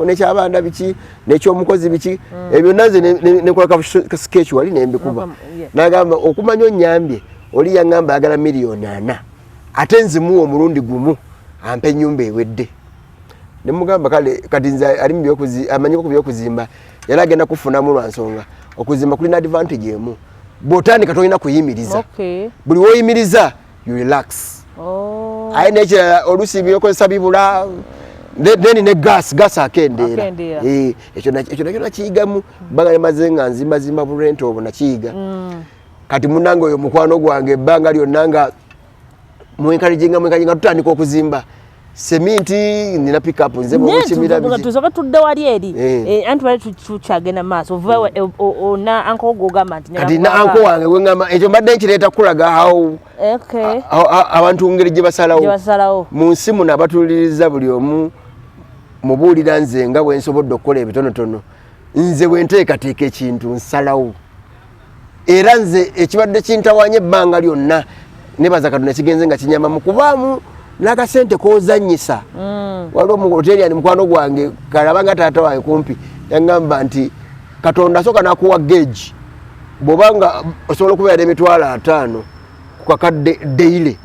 n'ekyabanda biki n'ekyomukozi biki ebyo naze nekola ka sketch wali nembikuba nagamba okumanya onnyambye oli yaŋŋamba ayagala miliyoni 4 ate nzimuwa omulundi gumu ampe ennyumba ewedde nemugamba kale kati nze ali mu amanyiko ku byokuzimba yali agenda kufunamu lwa nsonga okuzimba kulina advantage emu bw'otandika tolina kuyimiriza buli woyimiriza you relax aye nekirala oluusi byokozesa bibula then ne gas akendeera ekyo nakyo nakiyigamu baga maze nga nzimbazimba bulwente obwo nakiyiga kati munange oyo mukwano gwange ebbanga lyonna nga mwenkalijinga tutandika okuzimba seminti nina pick up nze mu kimira biki tusoka tudde wali eri anti bali tukyagenda maaso ova ona anko gogamba nti kati na anko wange wengamba ekyo mbadde nkireeta kulaga how abantu ngeri gye basalawo mu nsi muno abatuliriza buli omu mubuulira nze nga bwe nsobodde okukola ebitonotono nze bwe nteekateeka ekintu nsalawo era nze ekibadde kintawanya ebbanga lyonna nebaza Katonda kigenze nga kinyama mu kubaamu n'akasente kozanyisa waliwo mu hoteli ani mukwano gwange kalabanga taata wange kumpi yaŋŋamba nti Katonda soka nakuwa gauge bw'obanga osobola okubeera n'emitwalo 5 ku kakadde daily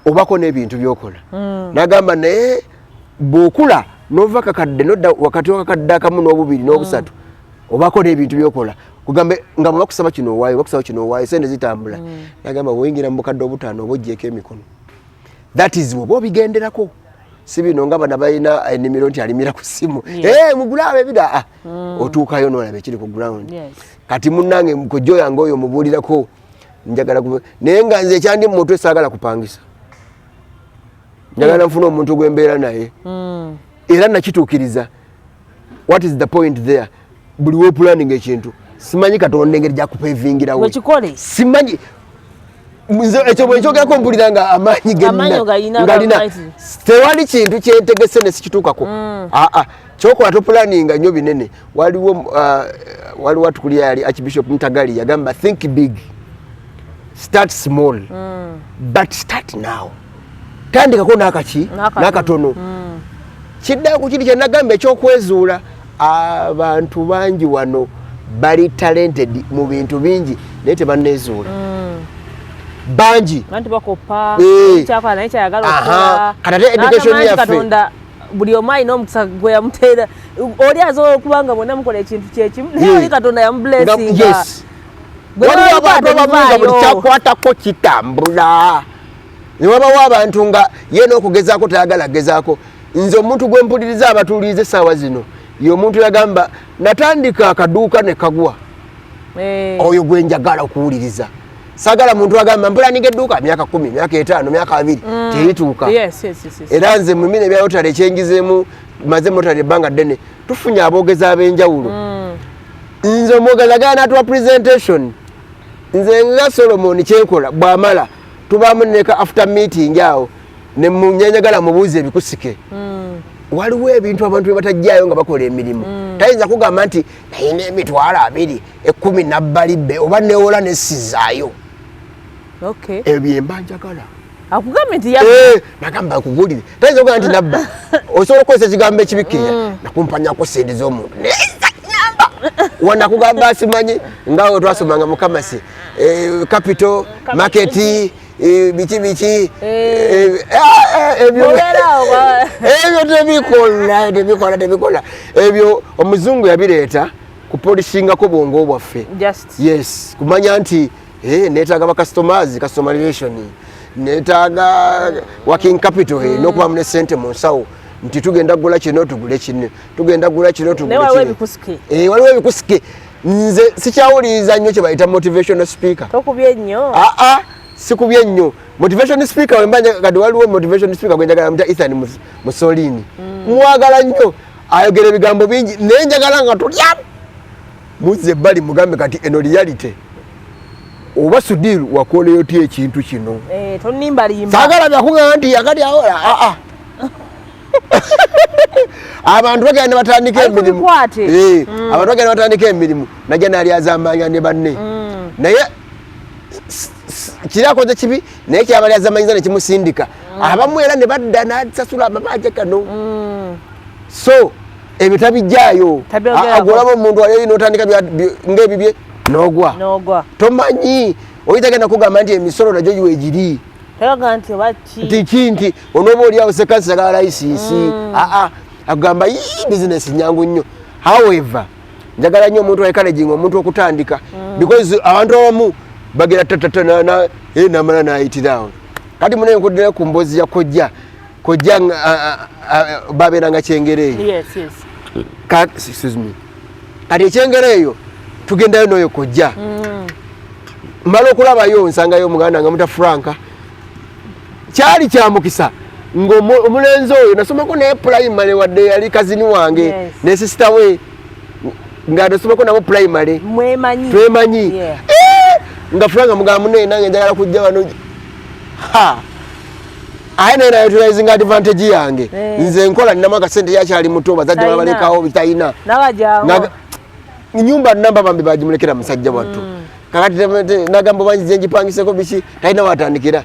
obako n'ebintu by'okola n'agamba naye bw'okula n'ova kakadde nodda wakati wakakadde akamu n'obubiri n'obusatu obako n'ebintu by'okola kugambe nga bakusaba kino owaayo sente zitambula n'agamba bw'oyingira mu bukadde obutaano oba oggyeko emikono that is what obigenderako si bino nga bana balina ennimiro nti alimira ku simu mugulabe ebida otuukayo n'olaba ekiri ku ground kati munnange mukojjo yange oyo mubuulirako njagala naye nga nze ekyandi mu mutwe saagala kupangisa njagala nfuna omuntu gwembeera naye era nakituukiriza what is the point there buli we planning ekintu simanyi Katonda engeri gyakupevingirawo simanyi ekyo bwenkyogera mpulira nga amaanyi galina tewali kintu kyentegese ne sikituukako kyokola topulaninga nnyo binene waliwo atukulya yali Archbishop Mtagali yagamba think big start small but start now tandikako n'akatono kiddayo ku kiri kyenagamba ekyokwezuula abantu bangi wano bali talented mu bintu bingi naye tebanneezuula bangi anti bakopa kyakala naye kyayagala okukola kati education yaffe Katonda buli omu alina omukisa gwe yamuteera oli asobola okubanga bonna mukola ekintu kyekimu naye oli Katonda yamublessinga waliwo abantu abamunga buli kyakwatako kitambula newabawo abantu nga ye n'okugezaako tayagala gezaako nze omuntu gwe mpuliriza abatuulize essaawa zino ye omuntu yagamba natandika akaduuka ne kagwa oyo gwe njagala okuwuliriza sagala muntu agamba mpulaninga edduuka myaka 10 myaka 5 myaka 2 terituuka era nze mu mine byayotale ekyengizeemu maze motale ebbanga ddene tufunye aboogezi ab'enjawulo nze omwogezi agala n'atuwa presentation nze nga Solomon kyenkola bw'amala tubaamu neka after meeting awo ne munyenyagala mubuuze ebikusike waliwo ebintu abantu bye batajjaayo nga bakola emirimu tayinza kugamba nti nayina emitwalo 2 10 nabbali bbe oba newola nessizaayo ebyo emba njagala akugambye nti nagamba akugulire tayinza kugamba nti nabba osobola okukozesa ekigambo ekibikkeya nakumpanyako sente z'omuntu wanakugamba asimanyi ngawe twasomanga mukamasi capital market biki ebyo tebikola ebyo omuzungu yabireeta kupolishingako bwongo bwaffe yes kumanya nti neetaaga ba customer relation neetaaga working capital n'okubamu ne ssente mu nsawo nti tugenda kugula kino tugule kino tugenda kugula kino tugule kino waliwo ebikusike nze sikyawuliriza nnyo kye bayita motivational speaker. Tokubye nnyo. Sikubye nnyo. Motivational speaker wembanja kadi waliwo motivational speaker gwenjagala mutya Ethan Mussolini. Mwagala nnyo ayogera ebigambo bingi naye njagala nga tulya muzze bali mugambe kati eno reality. Oba Sudir wakoleyo otya ekintu kino. Tonimbalimba. Saagala byakugamba nti yakati awola abantu bagenda batandika emirimu. Abantu bagenda batandika emirimu najja nali azambanya ne banne. Naye kirakoze kibi naye kyabali azamanyiza ne kimusindika. Abamu era ne badda n'asasula amabaja kano. So ebitabijjayo agolamo omuntu wali n'otandika ng'ebibye n'ogwa. Tomanyi oyitagenda kugamba nti emisolo nagyo giwe giri. Teganti baki. Nti onoba oli awo sekansi sagala layisisi. Agamba business nyangu nnyo. However, njagala nnyo omuntu encouraging omuntu okutandika because abantu abamu bagera tatatana namala nayitirawo. Kati mune nkudde ku mbozi ya kojja babeeranga Kyengereeyo. Yes. Excuse me. Kati Kyengereeyo tugendayo n'oyo kojja. Mbala okulabayo nsangayo muganda nga muta Franka. Kyali kya mukisa ng'omulenzi oyo nasomako naye primary wadde yali kazini wange ne sister we nga nasomako nabo primary. Twemanyi. Nga Franka mugamba naye nange njagala kujja wano. Aye naye utilizing advantage yange. Nze nkola nina akasente yakyali muto bazadde babalekawo bitayina. Nyumba namba bambi bajimulekera musajja wattu. Kakati nagamba banyize njipangiseko biki talina watandikira.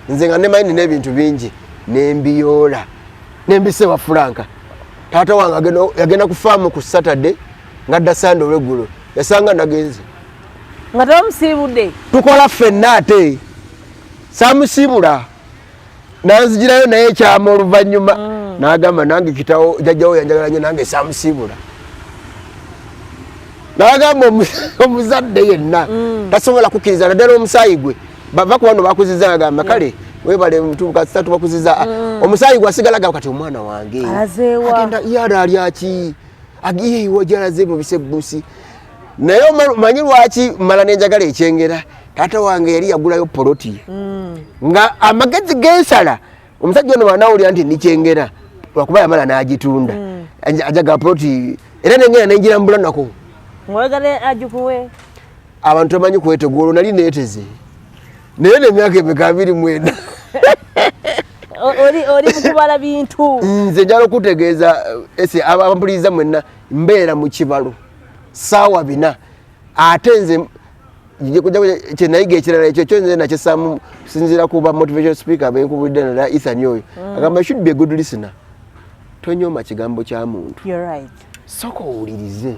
Nze nga nemaini n'ebintu bingi nembiyola nembise wa Franka. Taata wange yagenda ku farm ku Saturday ngadda Sunday olweggulo yasanga nagenze nga tamusibudde tukola ffenna ate samusibula nanzigirayo naye ekyama oluvannyuma n'agamba nange kitawo jjajjawo yanjagala nnyo nange samusibula n'agamba omuzadde yenna tasobola kukkiriza naddala omusaayi gwe bava ku bano bakuziza agamba kale webale mutuuka ssatu bakuziza omusaayi gwasigalaga kati omwana wange agenda yada alyaki agiyiwo jalaze mu bisebbusi naye manyi lwaki mala nenjagala Ekyengera taata wange yali yagulayo poloti nga amagezi gensala omusajja ono wanawulira nti ndi Kyengera lwakuba yamala n'agitunda ajaga poloti era nengera nenjira mbula nako mwegale ajukuwe abantu bamanyi kwetegolo nali neeteze naye n'emyaka emeka 29 oli mukubala bintu nze njala okutegeeza abampuliriza mwenna mbeera mu kibalo saawa 4 ate nze kyenayiga ekirala ekyo kyo nze nakisaamu kusinziira kuba motivational speaker benkubulidde nala Ethan oyo agamba you should be a good listener. Tonyooma kigambo kya muntu. Soko owulirize.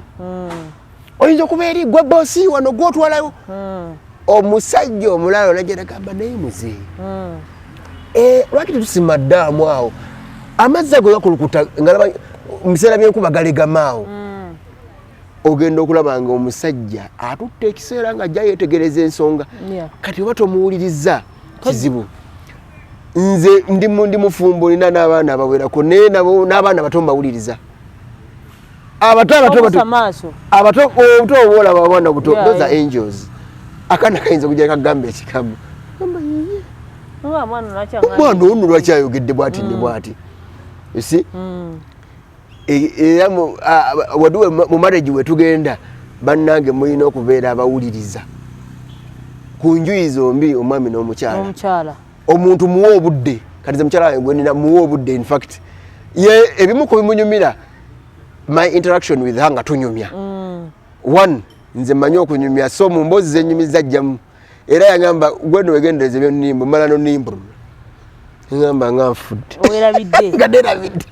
Oyinza okuba eri gwe boosi wano gwotwalayo omusajja omulala olagenda gamba naye muze lwaki tetusima ddaamu awo amazzi ago gakulukuta ngalaba mubiseera byenkuba galegamaawo ogenda okulaba nga omusajja atutte ekiseera nga ajja yeetegereza ensonga kati oba tomuwuliriza kizibu. Nze ndi mufumbo nina n'abaana abawerako naye nabo n'abaana bato mbawuliriza abato obuto obwolaba abaana buto those are angels. Akana kayinza kujja kagamba ekigambo omwana ono lwaki ayogedde bwati ne bwati esi era waduwe mu marriage wetugenda bannange mulina okubeera abawuliriza ku njuyi zombi omwami n'omukyala omuntu muwa obudde kati ze mukyala wange gwenina muwa obudde in fact ye ebimu ku bimunyumira my interaction with her nga tunyumya one nze mmanyi okunyumya so mu mbozi zenyumiza ajjamu era yagamba gweno wegendereze byonnimbo mala nonimbo ngamba nga nfudde nga nerabidde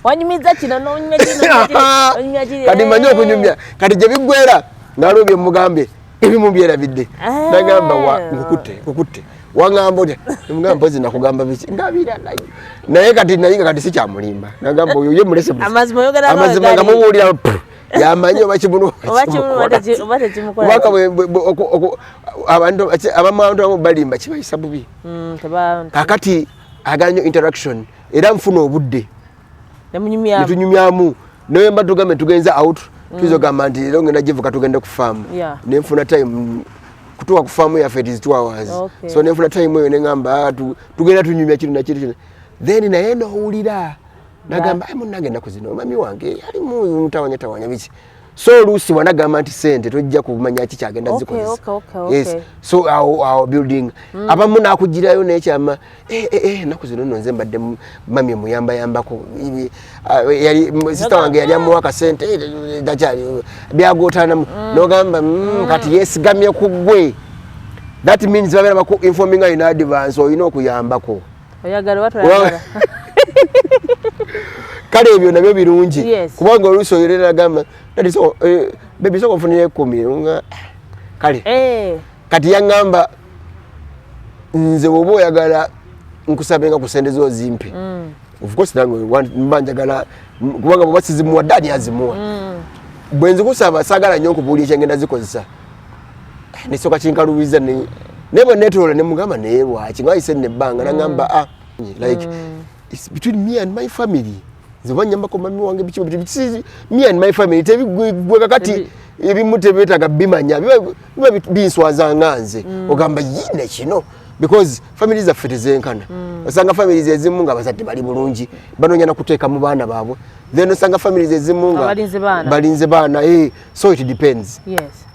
wanyumiza kino n'onyumya kino kati mmanyi okunyumya kati gye biggwera ngalo bye mugambe ebimu byerabidde nagamba nkukutte wangamba otya mugamba mpozi nakugamba biki ngabira naye kati nayiga kati sikyamulimba nagamba oyo ye mulese amazima nga muwulira yamanyi oba kimuno abantu abamu balimba kibayisa bubi kakati agala nnyo interaction era nfuna obudde netunyumyamu naye mba tugambe tugenza out tuzogamba nti lero ngenda givuka tugende ku farm nenfuna time kutuwa ku farm yaffe it is 2 hours so nenfuna time eyo nengamba tugenda tunyumya kino nakiri then naye nowulira nagamba munange ennaku zino mami wange ali mutawanya biki so oluusi wanagamba nti sente tojja kumanya ki kyagenda zikozesa yes so our building abamu nakugirayo nekyama ennaku zino nno nze mbadde mami muyambayambako yali sister wange yali amuwa akasente dakyali byagootanamu nogamba kati yesigamye ku ggwe that means babeera baku informing in advance oyina okuyambako oyagala watwala kale ebyo nabyo birungi kubanga oluusi oyolera agamba bebi soko nfunire 10 kale kati yaŋŋamba nze bw'oba oyagala nkusabenga ku sente zo zimpe of course nange mba njagala kubanga bw'oba sizimuwadde ani azimuwa bwe nzikusaba saagala nnyo nkubuulira kyengenda zikozesa nesooka kinkalubiza naye bwe neetoola ne mugamba naye lwaki ngayise nebbanga naŋŋamba like it's between me and my family zibanyambako mami wange bikibo me and my family tebigwe kakati ebimu tebetaga bimanya biba binswaza nganze ogamba yine kino because families zaffe tezenkana osanga families ezimu nga bazadde bali bulungi banonya nakuteeka mu baana baabwe then osanga families ezimu nga balinze baana so it depends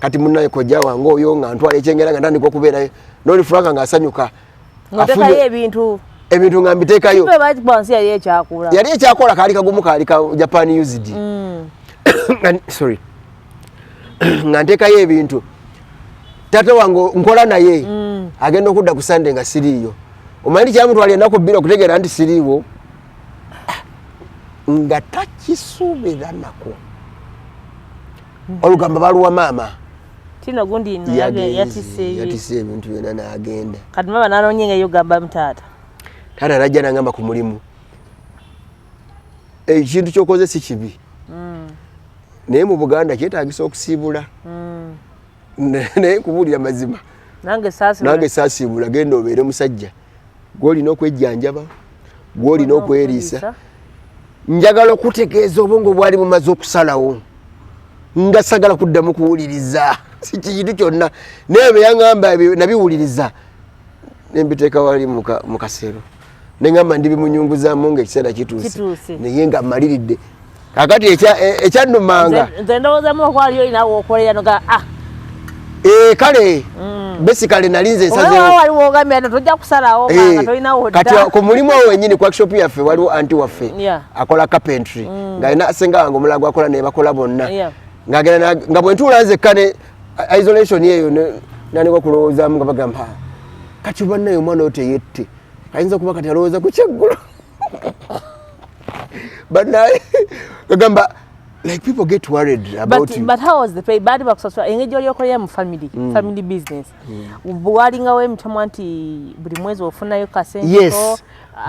kati munnaye kojja wange oyo nga ntwala ekyengera nga ntandika okubeerayo n'olifulanga ng'asanyuka ng'otekayo ebintu nga mbiteekayo yali ekyakola kaali kagumu kaali ka Japan used sorry nga nteekayo ebintu taata wange nkola naye agenda okudda ku Sunday nga siriiyo omanyi kyamutwala ennaku bbiri okutegeera nti siriiwo nga takisuubira nako olugamba baluwa maama tino gundi yatise ebintu byonna n'agenda kati maama n'anonyenga eyo gamba mutaata taata najja nangamba ku mulimu ekintu kyokoze si kibi naye mu Buganda kyetaagisa okusiibula naye nkubuulira mazima nange saasiibula genda obeere musajja gwolina okwejjanjaba gwolina okweriisa njagala okutegeeza obwongo bwali bumaze okusalawo nga sagala kuddamu kuwuliriza si kintu kyonna naye bwe yaŋŋamba nabiwuliriza nembiteeka wali mu kasero neŋŋamba ndibimunyunguzaamu ng'ekiseera kituuse naye nga mmaliridde kakati ekyannumanga nze ndowoozamu okwaliyo inawe okolera noga kale basically nalinze kati ku mulimu awo wenyini ku workshop yaffe waliwo anti waffe akola carpentry ng'alina asenga wange omulago akola naye bakola bonna nga bwe ntuula nzekka ne isolation eyo nandika okulowoozaamu nga bagamba kati bannaye omwana oyo teyette ayinza okuba kati alowooza ku kyeggulo bannaye gagamba like people get worried about you. But how was the pay? Badi bakusasula engeri olyokolera mu family business. Bwalingawo emitamu nti buli mwezi ofunayo kasente. Yes.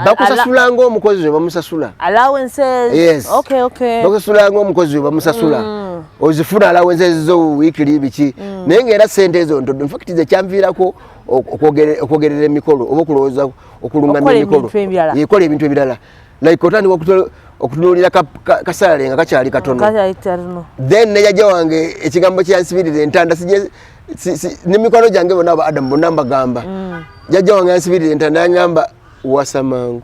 Bakusasula ng'omukozi we bamusasula. Allowances. Yes. Okay. Bakusasula ng'omukozi we bamusasula. Ozifuna allowances zo weekly biki. Naye ng'era sente ezo ntodo. In fact ze kyamviirako okwogerera emikolo oba okulowooza okulungamya emikolo. Yekola ebintu ebirala. Like otandika okutunuulira kasalale nga kakyali katono then nejajja wange ekigambo kyansibirira entanda n'emikwano gyange bonna aba Adam bonna mbagamba jajja wange yansibirira entanda yangamba wasa mangu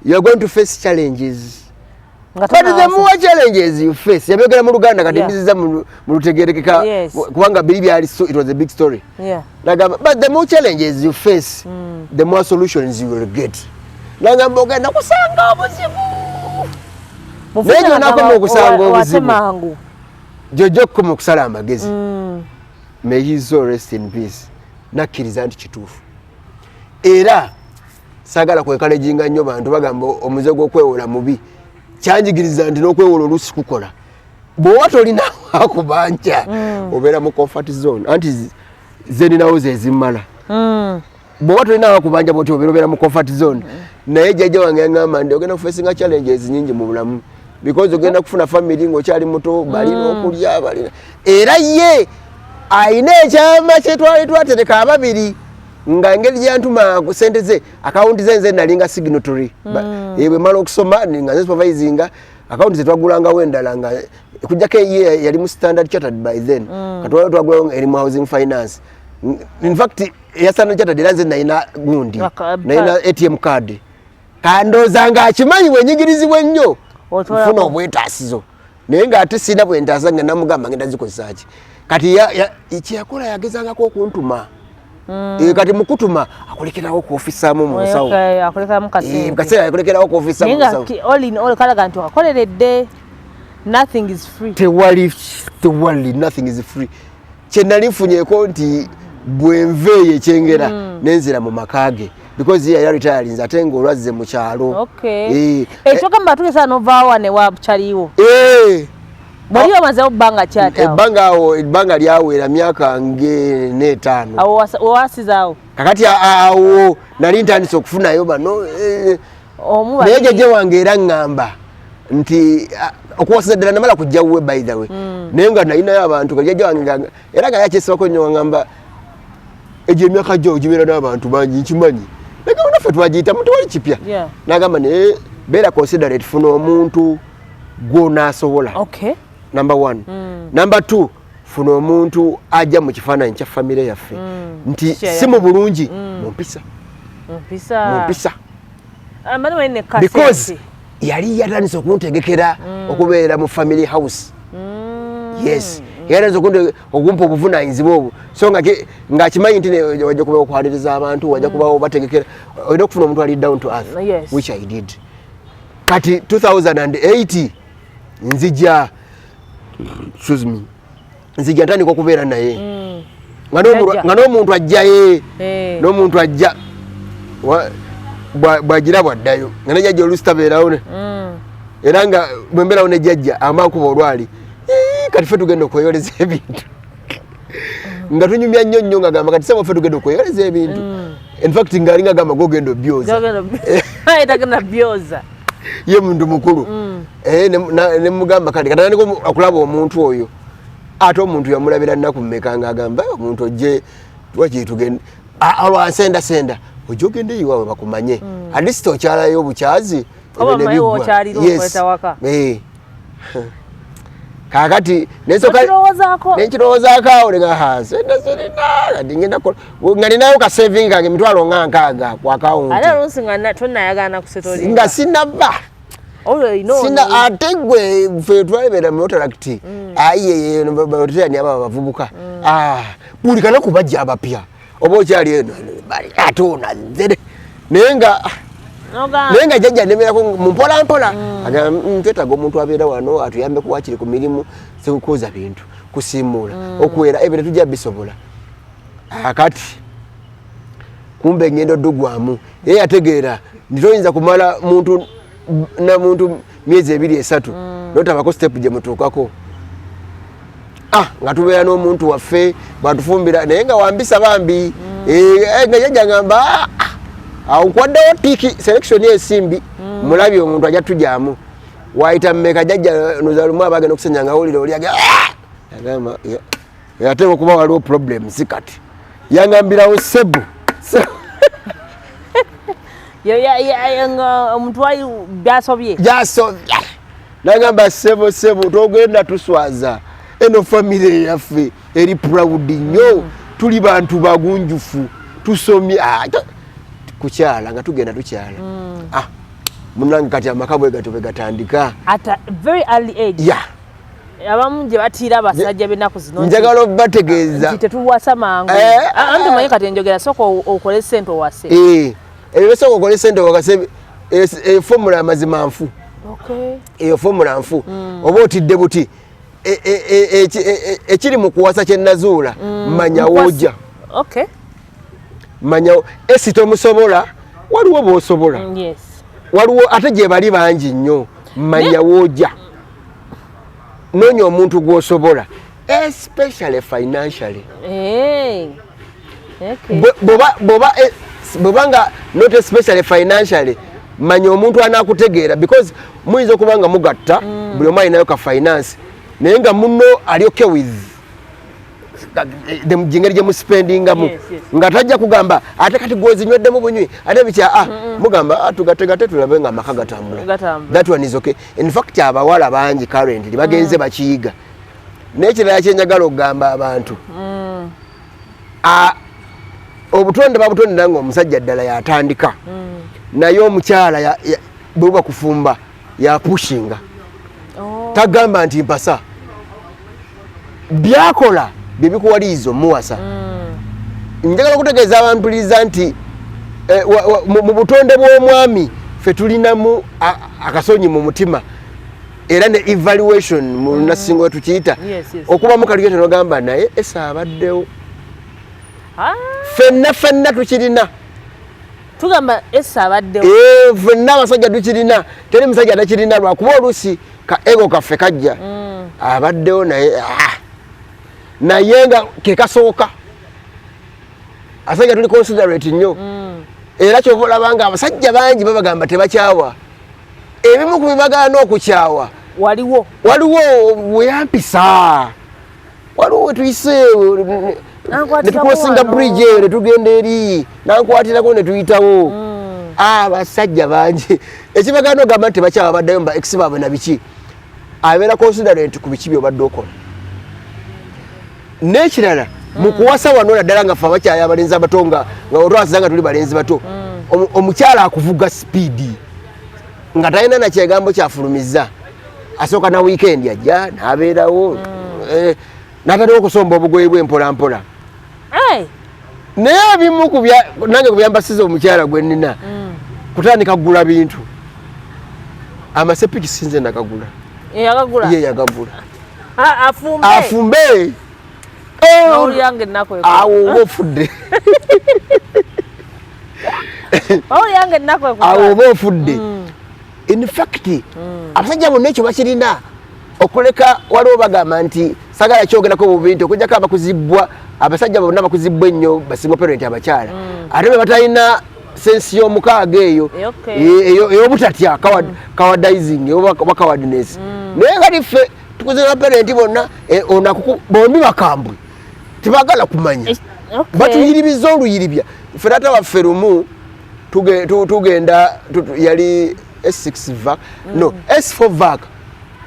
you are going to face challenges but the more challenges you face yabyogera mu Luganda kati mbiziza mu lutegerekeka kubanga biri byali it was a big story nagamba but the more challenges you face the more solutions you will get nangamba ogenda kusanga obuzibu nejo nakoma okusanga obuzibu jojo koma okusala amagezi may his soul rest in peace nakkiriza nti kituufu era sagala kwekalejinga nnyo bantu bagamba omuze gw'okwewola mubi kyanjigiriza nti n'okwewola oluusi kukola bw'oba tolina akubanja obeera mu comfort zone anti zeninawo zezimala bw'oba tolina akubanja bwoti obeera mu comfort zone naye jjajja wange yaŋŋamba nti ogenda kufacinga challenges nyingi mu bulamu because ogenda kufuna family ng'okyali muto balina okulya balina era ye ayina ekyama kyetwali twatereka ababiri nga engeri gyantuma ku sente ze akawunti ze nze nalinga signatory bwe mala okusoma nga nze supervisinga account zetwagulanga wendala nga kujjako ye yali mu Standard Chartered by then katwala twagulanga eri mu housing finance. In fact ya Standard Chartered eranze naina gundi naina ATM card kandoza nga akimanyi bwenyigirizibwa ennyo ofuna obwetaasizo naye nga ate sina bwentaasa nga namugamba ngenda zikozesa ki kati ekyakola yagezangako okuntuma kati mukutuma akolekerawo kuofisaamu mu nsawo kaseera akolekerawo kuofisaamu mu nsawo all in all kalaga nti akoleredde nothing is free tewali nothing is free kyenali nfunyeeko nti bwenveeyo ekyengera nenzira mu makage because ya retiring ate ng'olwazze mu kyalo ekyo gamba tugesa novaawa ne wachaliwo bwali bamazewo bbanga kyatawo ebbanga lyawera myaka nge n'etaano awo owasizaawo kakati awo nali ntandise okufunayo bano naye jjajja wange era ŋŋamba nti okuwasiza ddala namala kujjawuwe by the way naye nga nalinayo abantu jjajja wange era nga yakyesibako nnyo waŋŋamba egyo emyaka gyo gibeera n'abantu bangi nkimanyi nagamba naffe twagiyita muntu wali kipya nagamba naye beera considerate funa omuntu gw'onaasobola number 1 number 2 funa omuntu ajja mu kifaananyi kya famire yaffe nti si mu bulungi mumpisa because yali yatandise okuntegekera okubeera mu family house yes yatandise okumpa obuvunaanyizibwa obwo so ng'akimanyi nti wajja kuba okwaniriza abantu wajja kuba obategekera olina okufuna omuntu ali down to earth which I did kati 2008 nzija ntandika okubeera naye nga n'omuntu ajjaye n'omuntu ajja bwagira bwaddayo nga nejjajja oluusi tabeerawo era nga bwembeerawo nejjajja amakuba olwali kati ffe tugenda okweyoleza ebintu nga tunyumya nnyo nga gamba kati sebo ffe tugenda okweyoleza ebintu in fact ngaalinga gamba gogenda obyoza ye muntu mukulu nemugamba kati katandika okulaba omuntu oyo ate omuntu yamulabira nnaku mmeka ng'agamba omuntu ojje wakitugenda olwansendasenda ojja ogenda eyiwaawe bakumanye alisita okyalayo obukyazi kakati nenkirowoozaako awo nga nalinayo ka saving kange emitwalo nga 6 ku akawunti nga sinabba ate gwe ffe twalebeera mu otarakiti ayeyeyotani aba abavubuka buli kanaku bajja abapya oba okyali eno ate onazere naye nga jjajja nemerako mumpolampola twetaga omuntu abeera wano atuyambe kuwakiri ku mirimu sekukoza bintu kusimuula okuwera ebyo tetujja bisobola akati kumbe ngendo oddugwamu ye yategeera nditoyinza kumala muntu myezi 2-3 notabako step gye mutuukako nga tubeera n'omuntu waffe bwatufumbira naye nga wambisa bambi nga jjajja ngamba awo nkwaddewo tiki selection y'ensimbi mulabye omuntu ajja tujaamu waayita mmeka jjajja nozalumu abagenda okusenya nga wulire oli agamba yateeka okuba waliwo problem si kati yangambirawo sebu omuntu wali byasobye nagamba sebu togenda tuswaza eno famire yaffe eri proud nnyo tuli bantu bagunjufu tusomye kukyala nga tugenda tukyala munange kati amaka bwe gato begatandika at a very early age abamu gye batiira abasajja b'ennaku zino njagala okubategeeza nti tetuwasa mangu anti manyi kati njogera sooka okole ssente owase ebyo besooka okole ssente owakase efomula amazima nfu eyo fomula nfu oba otidde buti ekiri mu kuwasa kyennazuula manya wojja manya esita omusobola waliwo bw'osobola waliwo ate gye bali bangi nnyo manya wojja noonya omuntu gw'osobola especially financially bw'obanga not especially financially manya omuntu anaakutegeera because muyinza okuba nga mugatta buli omu alinayo ka finance naye nga munno ali okay with jingeri gye muspendingamu nga tajja kugamba ate kati gwozinyweddemu bunywi ate bikya mugamba tugategate tulabe nga amaka gatambula. That one is okay. In fact abawala bangi currently bagenze bakiyiga n'ekirala kyenjagala okugamba abantu obutonde babutondera nga omusajja ddala yatandika naye omukyala bwebuba kufumba yapushinga tagamba nti mpasa byakola bibikuwaliizo muwasa njagala okutegeeza abantu liza nti mu butonde bw'omwami ffe tulinamu akasonyi mu mutima era ne evaluation mu nasingo we tukiyita okubamu kaliyo tenogamba naye esa abaddewo ffenna tukirina tugamba esa abaddewo ffenna abasajja tukirina teri musajja atakirina lwakuba oluusi ka ego kaffe kajja abaddewo naye nga kekasooka asajja tuli considerate nnyo era kyova olabanga abasajja bangi babagamba tebakyawa ebimu ku bibagana okukyawa waliwo weyampisa waliwo wetuyise netukosinga bridge eyo netugenda eri nankwatirako netuyitawo abasajja bangi ekibagana ogamba nti tebakyawa baddayo mba ex baabwe na biki abeera considerate ku biki byobadde okola n'ekirala mu kuwasa wano naddala nga ffe abakyali abalenzi abato nga otwasiza nga tuli balenzi bato omukyala akuvuga sipiidi nga talina nakyegambo kyafulumiza asooka na wiikendi ajja n'abeerawo n'atandika okusomba obugoye bwe mpolampola naye ebimu nange ku byambasiza omukyala gwe nnina kutandika kugula bintu amasepiki sinze nakagula ye yagagula afumbe awo oba ofudde awo oba ofudde in fact abasajja bonna ekyo bakirina okuleka waliwo bagamba nti sagala kyogerako bubintu okujjako abakuzibwa abasajja bonna bakuzibwa ennyo basingo parent abakyala ate be batalina sensi y'omukaaga eyo ey'obutatya cowadizing oba cowadness naye kati ffe tukuzibwa parent bonna bombi bakambwe tebagala kumanya batuyiribiza oluyiribya ffe taata waffe lumu tugenda yali S6 vac no S4 vac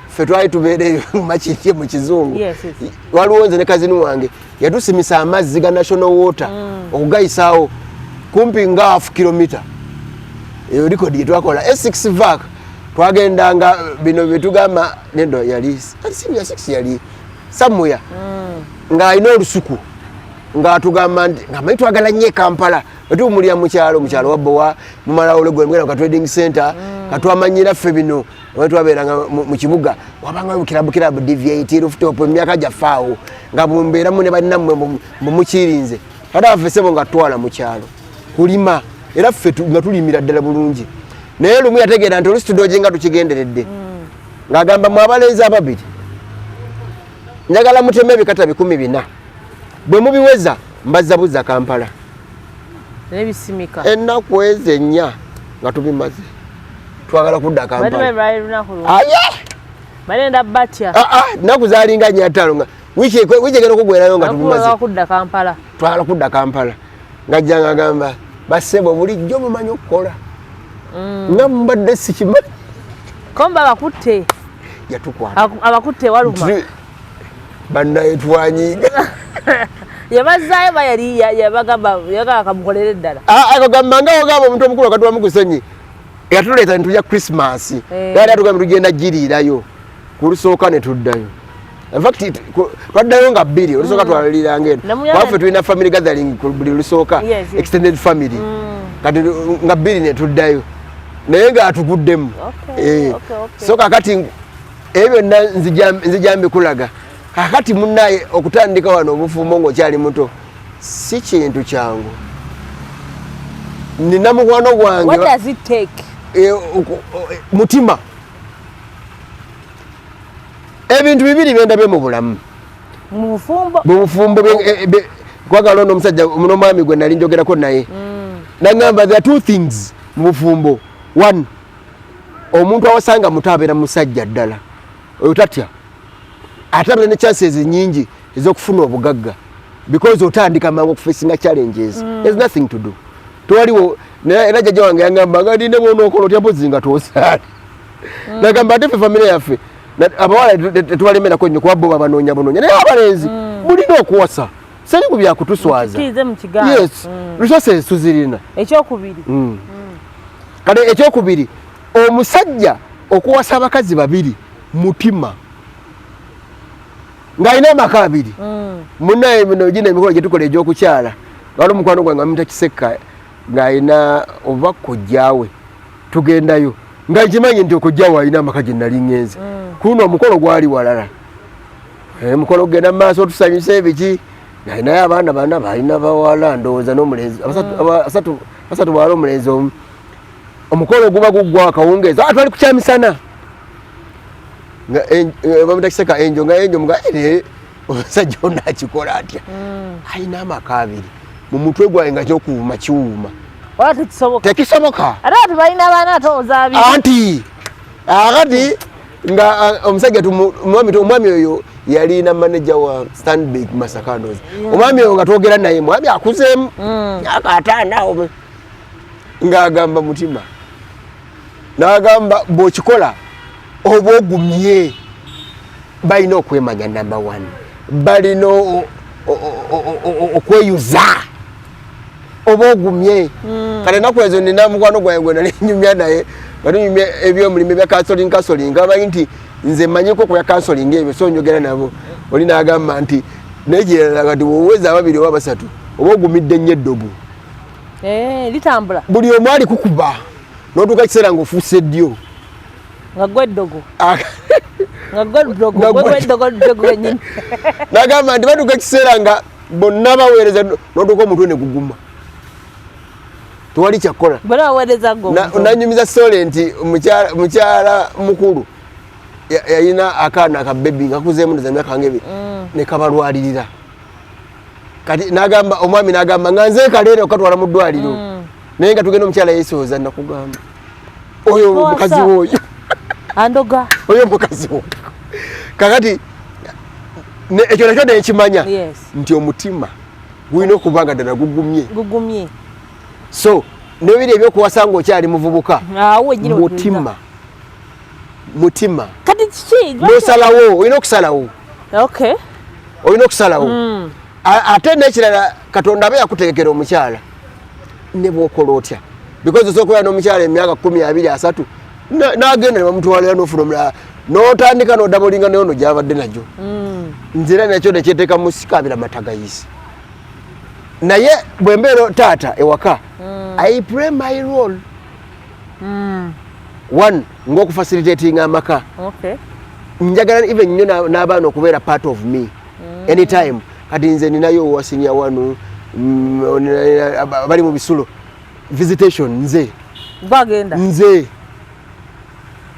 ffe twali tubeereyo makirye mu kizungu waliwo nze ne kazini wange yatusimisa amazzi ga national water okugayisaawo kumpi nga half kilomita eyo likodi yetwakola S6 vac twagendanga bino byetugamba nendo yali senior 6 yali samuya ng'alina olusuku ng'atugamba nti nga manyi twagala nnyo Kampala wetuwumulira mukyalo wabbowa mumalawo legwengera ka trading center katwamanyira ffe bino wetwabeeranga mu kibuga wabanga kilabu deviate rooftop emyaka gyafaawo nga bumbeeramu ne bannammwe mumukirinze kata waffe sebo nga twala mu kyalo kulima era ffe nga tulimira ddala bulungi naye lumu yategeera nti olusi tudooje nga tukigenderedde ng'agamba mu abalenzi ababiri njagala muteme ebikata 400 bwe mubiweza mbazzabuza Kampala nebisimika ennaku ezo 4 nga tubimaze twagala kudda Kampala balenda batya nnaku zalinga 5 nga wiki egenda okugwerayo nga tubimaze twagala kudda Kampala ngajja ngagamba basebo bulijjo mumanyi okukola nga mbadde sikimanyi komba bakutte yatukwata abakutte waluma bannaye twanyiga yabazaayo bayali yabagamba yagala kamukolere ddala akagamba nga ogamba omuntu omukulu akatuwa mukusonyi yatuleeta netulya Christmas yali atugamba tugenda giriirayo ku lusooka ne tuddayo infact twaddayo nga 2 olusooka twaliranga eno waffe tulina family gathering buli lusooka extended family kati nga 2 ne tuddayo naye nga atuguddemu so kakati ebyo byonna nzija mbikulaga kakati munnaye okutandika wano obufumbo ng'okyali muto si kintu kyangu nina mukwano gwange mutima ebintu bibiri byendabye mu bulamu mu bufumbo kwagala ono omusajja omwami gwe nali njogerako naye nagamba there are 2 things mu bufumbo. 1 omuntu awasanga muto abeera musajja ddala oyo tatya ate abeera ne chances nyingi ez'okufuna obugagga because otandika mangu okufacinga challenges. There's nothing to do. Twaliwo era jjajja wange yangamba nga ndine bwono okola otya mpozi nga toosaale. Nagamba ate ffe famire yaffe abawala tetwalemerako nnyo kuba bo babanoonya bunoonya naye abalenzi mulina okuwasa seri ku byakutuswaza. Yes, resources tuzirina. Ekyokubiri. Kale ekyokubiri omusajja okuwasa abakazi babiri mutima ng'alina amaka abiri. Munnaye bino gina emikolo gye tukola egy'okukyala wali omukwano gwange amuyita Kisekka ng'alina oba kojjaawe tugendayo nga nkimanyi nti okojjaawe alina amaka gye nali ŋŋenze kuno omukolo gwali walala mukolo genda mu maaso tusanyusa ebiki ng'alinayo abaana bana balina bawala ndowooza n'omulenzi basatu bawala omulenzi omu. Omukolo guba guggwa akawungeezi twali kukyamisana nga bamuyita Kisekka enjo nga enjo mga omusajja ono akikola atya alina amaka abiri mu mutwe gwange nga kyokuwuma kiwuuma tekisoboka ate balina abaana atooza abiri anti akati nga omusajja omwami oyo yalina manager wa Stanbic Masakandoz. Omwami oyo nga twogera naye mwami akuzeemu akataanawo ng'agamba mutima n'agamba bw'okikola oba ogumye balina okwemanya number one balina okweyuza oba ogumye kale ennaku ezo nina mukwano gwange gwe nali nyumya naye balinyumya eby'omulimu ebya kansoling amanyi nti nze mmanyiko ku bya kansoling ebyo so njogera nabo oli n'agamba nti negerera kati wooweza ababiri oba basatu oba ogumidde nnyo eddogo litambula buli omu ali kukuba n'otuuka ekiseera ng'ofuuse ddyo nga gwe eddogo nga gwe eddogo nyini n'agamba nti batuuka ekiseera nga bonna baweereza n'otuuka omutwe ne guguma tewali kyakkola nanyumiza sole nti mukyala mukulu yalina akaana akabebi nga kuzeemu neza myaka ng'ebiri ne kabalwalirira kati n'agamba omwami n'agamba nga nze kaleero okatwala mu ddwaliro naye nga tugenda omukyala yeesooza nakugamba oyo mukazi wooyo andoga oyo mukazi wooyo kakati ekyo nakyo nekimanya nti omutima gulina okuba nga ddala gugumye so nebiri ebyokuwasa ng'okyali muvubuka mutima kati kiki nosalawo olina okusalawo olina okusalawo ate n'ekirala Katonda abe yakutegekera omukyala ne bw'okola otya because osobola okubeera n'omukyala emyaka 20-30 n'agenda ne bamutwalira n'ofuna omulala n'otandika n'odabolinga nayo ono gy'abadde nagyo nzira nakyo nekyeteeka mu sikaabira matagayisi naye bwe mbeera taata ewaka I play my role one ng'okufacilitatinga amaka njagala even nnyo n'abaana okubeera part of me anytime kati nze ninayo owasinya wano bali mu bisulo visitation nze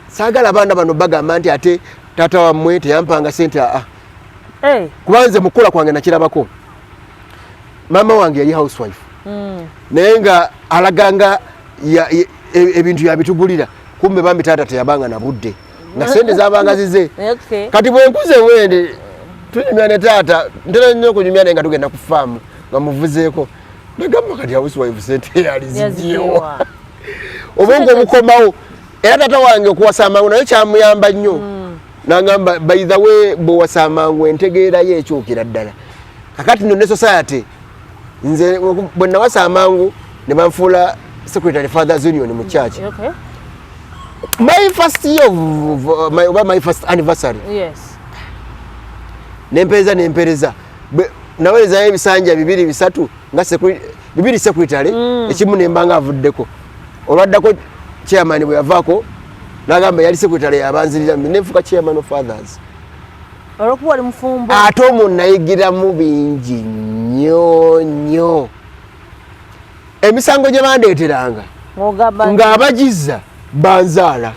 saagala abaana bano bagamba nti ate taata wammwe teyampanga sente kuba nze mukula kwange nakirabako maama wange yali housewife naye nga alaganga ebintu yabitugulira kumbe bambi taata teyabanga na budde nga sente zabanga zize kati bwenkuze wende tunyumya ne taata ntera nnyo okunyumya naye nga tugenda ku faamu nga muvuzeeko nagamba kati housewife sente yali zijiwa obwongo obukomawo era taata wange okuwasa amangu naye kyamuyamba nnyo nagamba by the way bwewasa amangu entegeerayo ekyukira ddala kakati nno ne society nze bwe nawasa amangu ne banfuula secretary fathers union mu church my first year of my first anniversary nempereza nawerezayo ebisanja 2-3 nga bibiri secretary ekimu nembanga avuddeko olwaddako chairman bwe yavaako nagamba yali secretary yabanzirira nenfuka chairman of fathers olwokuba oli mufumbo ate omwo nayigiramu bingi nnyo emisango gye bandeeteranga ng'abagiza banzaala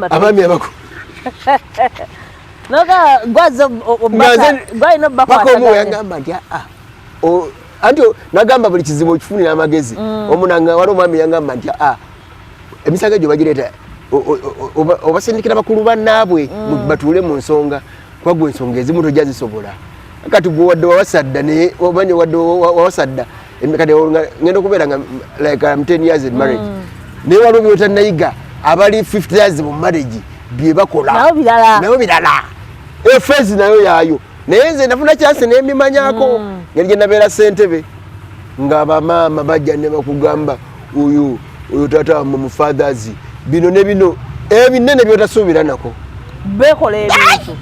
abaami abakulu yagamba nti anti nagamba buli kizibu okifunira amagezi omunanga wali omwami yagamba nti emisango egyo bagireeta obasindikira bakulu bannaabwe batuule mu nsonga kuba gwe ensonga ezimu tojja zisobola kati gwe wadde wawasadda naye omanyi wadde wawasadda kati ngenda okubeera nga like 10 years in marriage naye waliwo byotannayiga abali 50 years mu marriage bye bakola nayo birala efezi nayo yaayo naye nze nafuna chance n'emimanyako ngeri gye nabeera ssentebe nga bamaama bajja ne bakugamba oyo taata wamwe mu fathers bino ne bino ebinene byotasuubira nako bekola ebintu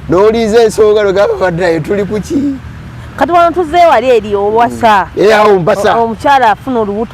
n'oliiza ensonga lwegamba baddayo tuli kuki kati wano tuzze wali eri owasa awo mpasa omukyala afuna olubuto